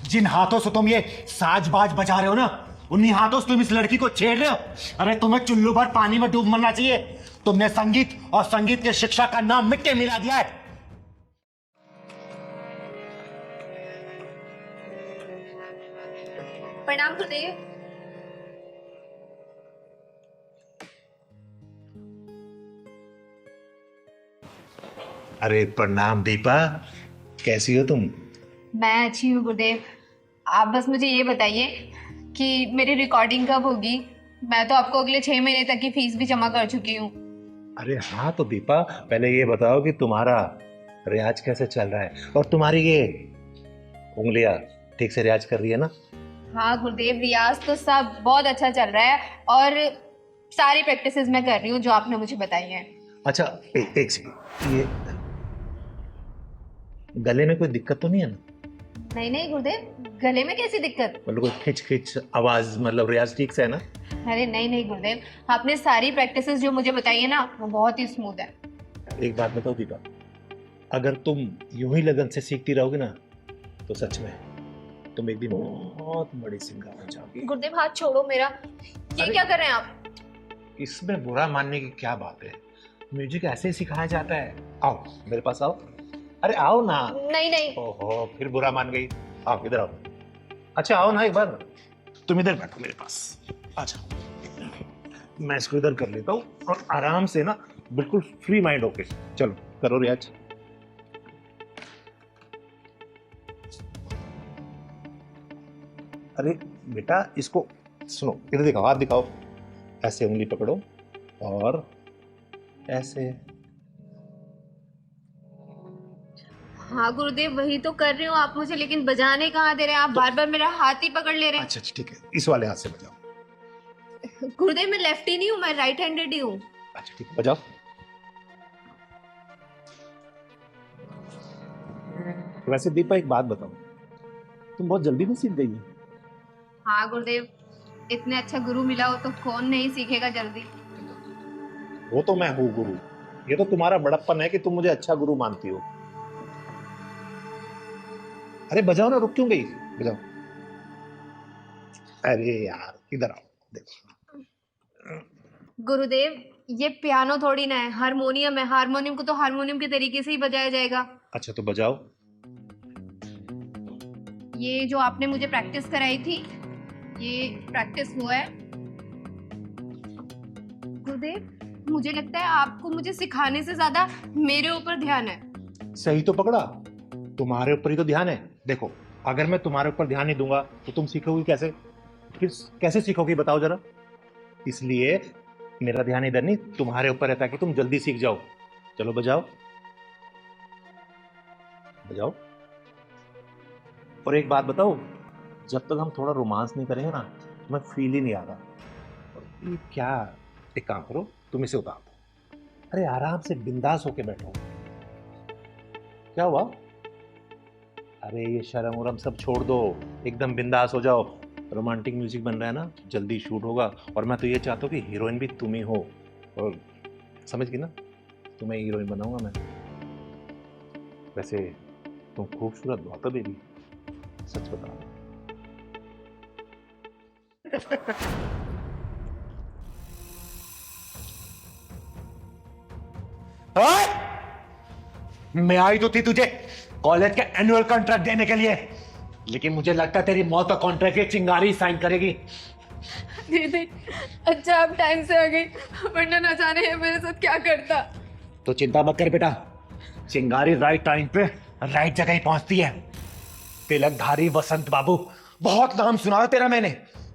जिन हाथों से तुम ये साज-बाज बजा रहे हो ना, उन्हीं हाथों से तुम इस लड़की को छेड़ रहे हो। अरे तुम्हें चुल्लू भर पानी में डूब मरना चाहिए। तुमने संगीत और संगीत के शिक्षा का नाम मिट्टी मिला दिया है। प्रणाम गुरुदेव। अरे प्रणाम दीपा, कैसी हो तुम? मैं अच्छी हूँ गुरुदेव। आप बस मुझे ये बताइए कि मेरी रिकॉर्डिंग कब होगी? मैं तो आपको अगले 6 महीने तक की फीस भी जमा कर चुकी हूँ। अरे हाँ तो दीपा, पहले ये बताओ कि तुम्हारा रियाज कैसे चल रहा है और तुम्हारी ये उंगलियां ठीक से रियाज कर रही है ना? हाँ गुरुदेव, रियाज तो सब बहुत अच्छा चल रहा है और सारी प्रैक्टिसेस मैं कर रही हूँ जो आपने मुझे बताई हैं। अच्छा एक सेकंड, ये गले में कोई दिक्कत तो नहीं है ना? नहीं नहीं गुरुदेव, गले में कैसी दिक्कत? मतलब कोई खिंच खिंच आवाज, मतलब रियाज ठीक से है ना? अरे नहीं नहीं गुरुदेव, आपने सारी प्रैक्टिसेस जो मुझे बताई है ना, वो बहुत ही स्मूथ है। एक बात बताओ दीपा, अगर तुम यूं ही लगन से सीखती रहोगे ना तो सच में तुम एक दिन बहुत बड़ी सिंगर बन जाओगी। गुरुदेव हाथ छोड़ो मेरा, ये क्या कर रहे हैं आप? इसमें बुरा मानने की क्या बात है? म्यूजिक ऐसे ही सिखाया जाता है। आओ मेरे पास आओ। अरे आओ ना। नहीं नहीं। ओहो, फिर बुरा मान गई। आओ इधर आओ। अच्छा आओ ना एक बार। तुम इधर बैठो मेरे पास। अच्छा मैं इसको इधर कर लेता हूँ और आराम से ना, बिल्कुल फ्री माइंड होके चलो करो रियाज। अरे बेटा इसको सुनो, इधर दिखाओ, हाथ दिखाओ। ऐसे उंगली पकड़ो और ऐसे। हाँ गुरुदेव वही तो कर रही हूँ, आप मुझे लेकिन बजाने कहाँ दे रहे हैं? आप बार बार मेरा हाथ ही पकड़ ले रहे हैं। अच्छा ठीक है, इस वाले हाथ से बजाओ। गुरुदेव मैं लेफ्टी नहीं हूँ, मैं राइट हैंडेड ही हूँ। अच्छा ठीक है, बजाओ। वैसे दीपा एक बात बताओ, तुम बहुत जल्दी में सीख गई हो। हाँ गुरुदेव, इतने अच्छा गुरु मिला हो तो कौन नहीं सीखेगा जल्दी। वो तो मैं हूँ गुरु, ये तो तुम्हारा बड़प्पन है कि तुम मुझे अच्छा गुरु मानती हो। अरे बजाओ ना, रुक क्यों गई? बजाओ। अरे यार इधर आओ, देखो। गुरुदेव ये पियानो थोड़ी ना है, हारमोनियम है। हारमोनियम को तो हारमोनियम के तरीके से ही बजाया जाएगा। अच्छा तो बजाओ। ये जो आपने मुझे प्रैक्टिस कराई थी, ये प्रैक्टिस हुआ है। गुरुदेव, मुझे लगता है आपको मुझे सिखाने से ज्यादा मेरे ऊपर ध्यान है। सही तो पकड़ा, तुम्हारे ऊपर ही तो ध्यान है। देखो, अगर मैं तुम्हारे ऊपर ध्यान नहीं दूंगा तो तुम सीखोगी कैसे? फिर कैसे सीखोगी बताओ जरा। इसलिए मेरा ध्यान इधर नहीं, तुम्हारे ऊपर है, ताकि तुम जल्दी सीख जाओ। चलो बजाओ बजाओ। और एक बात बताओ, जब तक हम थोड़ा रोमांस नहीं करेंगे ना, तुम्हें फील ही नहीं आ रहा। और ये क्या, एक काम करो, तुम इसे उतार दो। अरे आराम से बिंदास होके बैठो। क्या हुआ? अरे ये शर्म वरम सब छोड़ दो, एकदम बिंदास हो जाओ। रोमांटिक म्यूजिक बन रहा है ना, जल्दी शूट होगा। और मैं तो ये चाहता हूँ कि हीरोइन भी तुम ही हो। और समझ गई ना, तुम्हें हीरोइन बनाऊंगा मैं। वैसे तुम खूबसूरत बहुत हो बेबी, सच बता। मैं आई तो थी तुझे कॉलेज के एनुअल कॉन्ट्रैक्ट देने के लिए, लेकिन मुझे लगता है तेरी मौत का कॉन्ट्रैक्ट ये चिंगारी साइन करेगी। दीदी, अच्छा आप टाइम से आ गई, वरना न जाने ये मेरे साथ क्या करता। तो चिंता मत कर बेटा, चिंगारी राइट टाइम पे राइट जगह ही पहुंचती है। तिलकधारी वसंत बाबू, बहुत नाम सुना था तेरा मैंने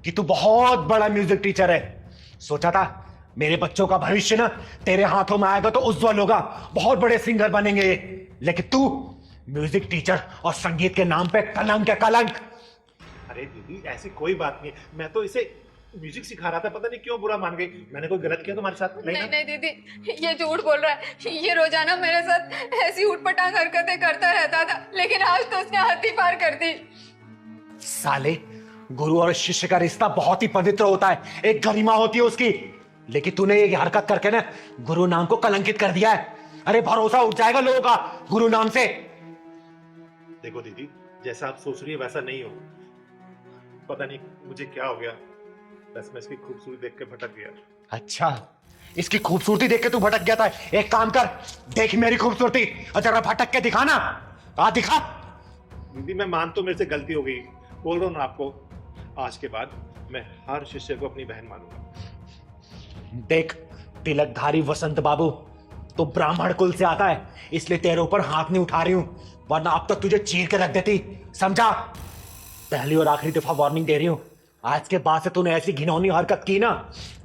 कि तू बहुत बड़ा म्यूजिक टीचर है। सोचा था मेरे बच्चों का भविष्य ना तेरे हाथों में आएगा तो उज्जवल होगा, बहुत बड़े सिंगर बनेंगे ये। लेकिन तू म्यूजिक टीचर और संगीत के नाम पे कलंक है, कलंक। अरे दीदी ऐसी कोई बात नहीं, मैं तो इसे म्यूजिक सिखा रहा था, पता नहीं क्यों बुरा मान गई। मैंने कोई गलत किया तुम्हारे साथ? नहीं नहीं दीदी, ये झूठ बोल रहा है। ये रोजाना मेरे साथ ऐसी उठपटांग हरकतें करता रहता था, लेकिन आज तो उसने हद ही पार कर दी। साले, गुरु और शिष्य का रिश्ता बहुत ही पवित्र होता है, एक गरिमा होती है उसकी। लेकिन तूने ये हरकत करके ना गुरु नाम को कलंकित कर दिया है। अरे भरोसा उठ जाएगा लोगों का गुरु नाम से। देखो दीदी, जैसा आप सोच रही है वैसा नहीं हो। पता नहीं मुझे क्या हो गया, बस मैं इसकी खूबसूरती देख के भटक गया। अच्छा, इसकी खूबसूरती देख के तू भटक गया था? एक काम कर, देख मेरी खूबसूरती और जरा भटक के दिखा ना। आ दिखा। दीदी मैं मान तो मेरे से गलती हो गई, बोल रहा हूँ ना आपको, आज के बाद मैं हर शिष्य को अपनी बहन मानूंगा। देख तिलकधारी वसंत बाबू, तो ब्राह्मण कुल से आता है, इसलिए तेरे ऊपर हाथ नहीं उठा रही हूं, वरना अब तक तुझे चीर के रख देती, समझा? पहली और आखिरी दफा वार्निंग दे रही हूं, आज के बाद से तूने ऐसी घिनौनी हरकत की ना,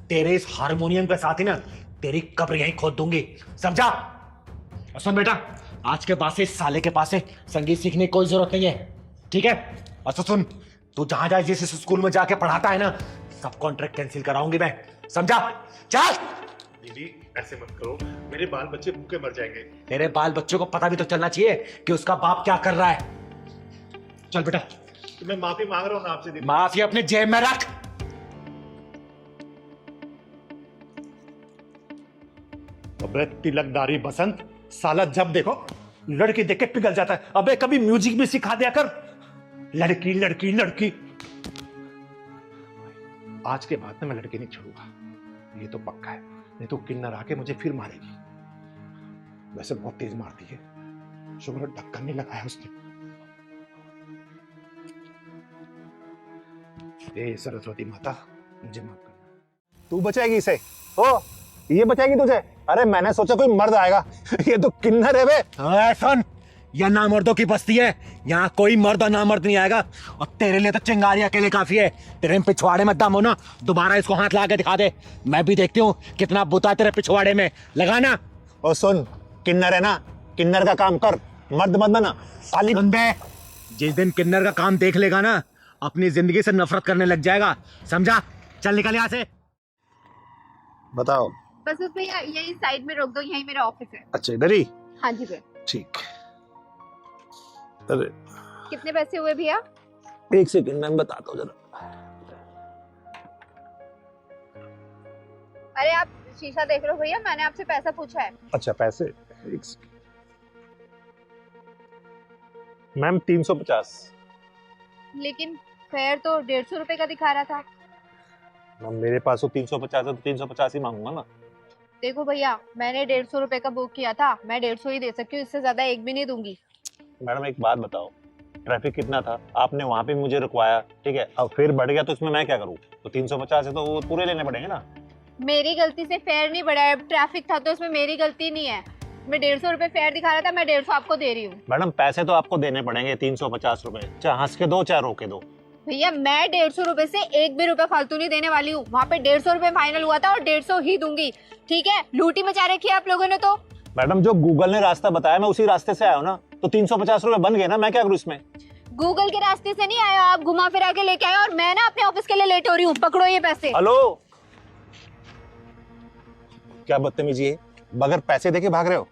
तेरे इस हारमोनियम के साथ ही ना तेरी कब्र यहीं खोद दूंगी, समझा? और सुन बेटा, आज के बाद से इस साले के पास से संगीत सीखने की कोई जरूरत नहीं है, ठीक है? और तो सुन, तू जहां जहां जिस स्कूल में जाके पढ़ाता है ना, सब कॉन्ट्रैक्ट कैंसिल कराऊंगी मैं, समझा? चल। दीदी ऐसे मत करो, मेरे बाल बच्चे भूखे मर जाएंगे। तेरे बाल बच्चों को पता भी तो चलना चाहिए कि उसका बाप क्या कर रहा है। चल बेटा। तो मैं माफी मांग रहा हूँ ना आपसे दीदी। माफी अपने जेब में रख। अबे तिलकधारी बसंत, साला जब देखो लड़की देख के पिघल जाता है। अबे कभी म्यूजिक भी सिखा दिया कर। लड़की लड़की लड़की। आज के बाद में मैं लड़की नहीं छोड़ूंगा, ये तो पक्का है, नहीं तो किन्नर आके मुझे फिर मारेगी। वैसे बहुत तेज मारती है, शुक्र ढक्कन नहीं लगाया उसने। ए सरस्वती माता, मुझे माफ करना। तू बचाएगी इसे? ओ, ये बचाएगी तुझे? अरे मैंने सोचा कोई मर्द आएगा, ये तो किन्नर है बे। सुन, यह नामर्दों की बस्ती है, यहाँ कोई मर्द और नामर्द नहीं आएगा। और तेरे लिए तो चिंगारी अकेले काफी है। तेरे पिछवाड़े में दम हो ना, दोबारा इसको हाथ लगा के दिखा दे, मैं भी देखती हूँ कितना बुता है तेरे पिछवाड़े में, लगाना। और सुन, किन्नर है ना, किन्नर का काम कर, मर्द मत बना साली। बे, जिस दिन किन्नर का काम देख लेगा ना, अपनी जिंदगी से नफरत करने लग जाएगा, समझा? चल निकल यहाँ से। बताओ। बस उसमें यही साइड में रोक दो, यही मेरा ऑफिस है। अच्छा इधर ही? हाँ जी भैया। ठीक। अरे कितने पैसे हुए भैया? एक सेकंड मैं बताता हूँ जरा। अरे आप शीशा देख रहे हो भैया, मैंने आपसे पैसा पूछा है। अच्छा पैसे, एक सेकंड मैम। 350। लेकिन फेयर तो 150 रुपए का दिखा रहा था। मैम मेरे पास तो 350 है, तो 350 ही मांगूंगा ना। देखो भैया, मैंने 150 रुपए का बुक किया था, मैं 150 ही दे सकती हूँ, इससे ज्यादा एक भी नहीं दूंगी। मैडम एक बात बताओ, ट्रैफिक कितना था, आपने वहां पे मुझे रुकवाया, ठीक है, अब फिर बढ़ गया तो इसमें मैं क्या करूँ? तो 350 है तो वो पूरे लेने पड़ेंगे ना। मेरी गलती से फेयर नहीं बढ़ा है, ट्रैफिक था तो इसमें मेरी गलती नहीं है। मैं 150 रुपए फेयर दिखा रहा था, मैं 150 आपको दे रही हूँ। मैडम पैसे तो आपको देने पड़ेंगे 350 रुपए, चाहे हंस के दो चाहे रो के दो। भैया मैं 150 रुपए से एक भी रुपए फालतू नहीं देने वाली हूँ। वहाँ पे 150 रुपए फाइनल हुआ था और 150 ही दूंगी, ठीक है? लूटी मचा रखी है आप लोगों ने तो। मैडम जो गूगल ने रास्ता बताया मैं उसी रास्ते से आया हूँ ना, तो 350 रुपए बन गए ना, मैं क्या करूँ इसमें? गूगल के रास्ते से नहीं आए हो आप, घुमा फिरा के लेके आए और मैं ना अपने ऑफिस के लिए लेट हो रही हूँ। पकड़ो ये पैसे। हेलो, क्या बदतमीजी है, बगैर पैसे देके भाग रहे हो?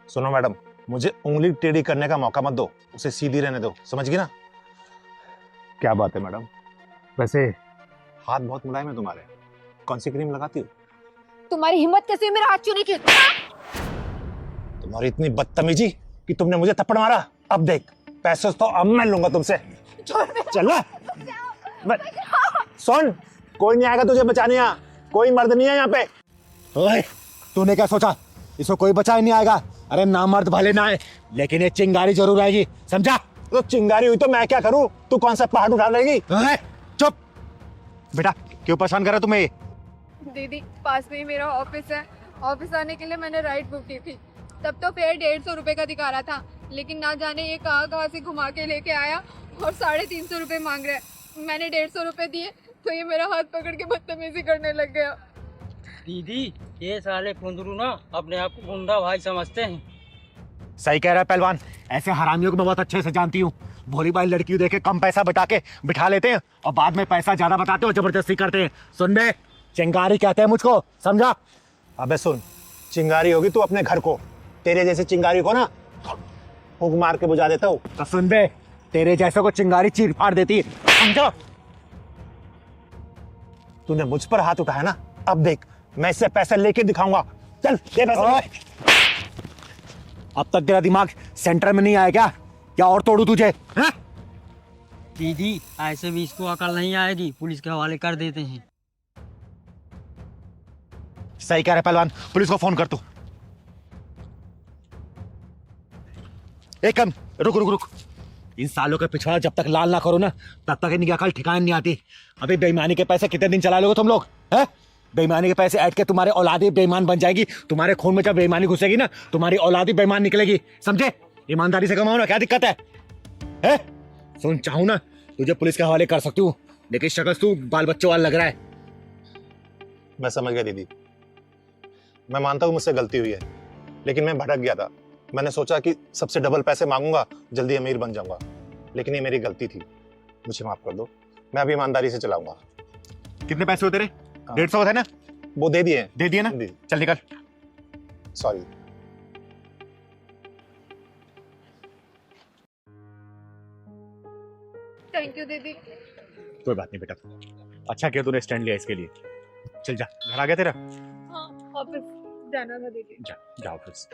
सुनो मैडम, मुझे उंगली टेढ़ी करने का मौका मत दो, उसे सीधी रहने दो, समझ गई ना? क्या बात है मैडम, वैसे हाथ बहुत मुलायम है तुम्हारे, कौन सी क्रीम लगाती हो? तुम्हारी हिम्मत कैसे हुई मेरा हाथ छूने की? तुम्हारी इतनी बदतमीजी कि तुमने मुझे थप्पड़ मारा। अब देख, पैसे तो अब मैं लूंगा तुमसे। चल ना, सुन, कोई नहीं आएगा तुझे बचाने, यहाँ कोई मर्द नहीं है यहाँ पे। ओए, तूने क्या सोचा इसको कोई बचा ही नहीं आएगा? अरे ना मर्द भले ना आए, लेकिन ये चिंगारी जरूर आएगी, समझा? तो चिंगारी हुई तो मैं क्या करूं? तू कौन सा पहाड़ उठा लेगी? चुप बेटा, क्यों परेशान कर रहा तुम्हें? दीदी पास में ही मेरा ऑफिस है, ऑफिस आने के लिए मैंने राइड बुक की थी, तब तो फेयर 150 रुपए का दिखा रहा था, लेकिन ना जाने ये कहाँ से घुमा के लेके आया और 350 रुपए मांग रहा है। मैंने 150 रुपए दिए तो ये मेरा हाथ पकड़ के बदतमीजी करने लग गया। दीदी ये साले कुंदरू ना अपने आप को गुंडा भाई समझते हैं। सही कह रहा है पहलवान, ऐसे हरामियों को मैं बहुत अच्छे से जानती हूँ। भोली भाई लड़की देखे कम पैसा बता के बिठा लेते हैं और बाद में पैसा ज्यादा बताते हो, जबरदस्ती करते हैं। सुन बे, चिंगारी कहते हैं मुझको, समझा? अबे सुन, चिंगारी होगी तू अपने घर को, तेरे जैसे चिंगारी को ना फूंक मार के बुझा देता हूँ। तो सुन बे, तेरे जैसे को चिंगारी चीर फाड़ देती है, समझो? तूने मुझ पर हाथ उठाया ना, अब देख मैं इससे पैसे लेके दिखाऊंगा। चल दे पैसे। अब तक तेरा दिमाग सेंटर में नहीं आया क्या? क्या और तोड़ू तुझे? हाँ? दीदी ऐसे भी इसको अकल नहीं आएगी, पुलिस के हवाले कर देते हैं। सही कह रहा है पहलवान, पुलिस को फोन कर तू। एक कम रुक रुक रुक, इन सालों के पिछवाड़ा जब तक लाल ना करो ना, तब तक इनकी अकल ठिकाने नहीं आती। अभी बेईमानी के पैसे कितने दिन चला लोगे तुम लोग? हैं? बेईमानी के पैसे ऐड के तुम्हारे औलादी बेईमान बन जाएगी। तुम्हारे खून में जब बेईमानी घुसेगी ना, तुम्हारी औलादी बेईमान निकलेगी, समझे? ईमानदारी से कमाओ ना, क्या दिक्कत है? सुन, चाहूं ना तुझे पुलिस के हवाले कर सकती हूँ, लेकिन शक्ल तू बाल बच्चों वाला लग रहा है। मैं समझ गया दीदी, मैं मानता हूँ मुझसे गलती हुई है, लेकिन मैं भटक गया था। मैंने सोचा कि सबसे डबल पैसे मांगूंगा, जल्दी अमीर बन जाऊंगा, लेकिन ये मेरी गलती थी, मुझे माफ कर दो। मैं अभी ईमानदारी से चलाऊंगा। कितने पैसे होते रे? 150 थे ना? वो दे दिए। दे दिए ना? चल निकल। सॉरी। थैंक यू दीदी। कोई बात नहीं बेटा, अच्छा किया तूने स्टैंड लिया इसके लिए। चल जा, घर आ गया तेरा? हाँ ऑफिस जाना था दीदी। जा ऑफिस।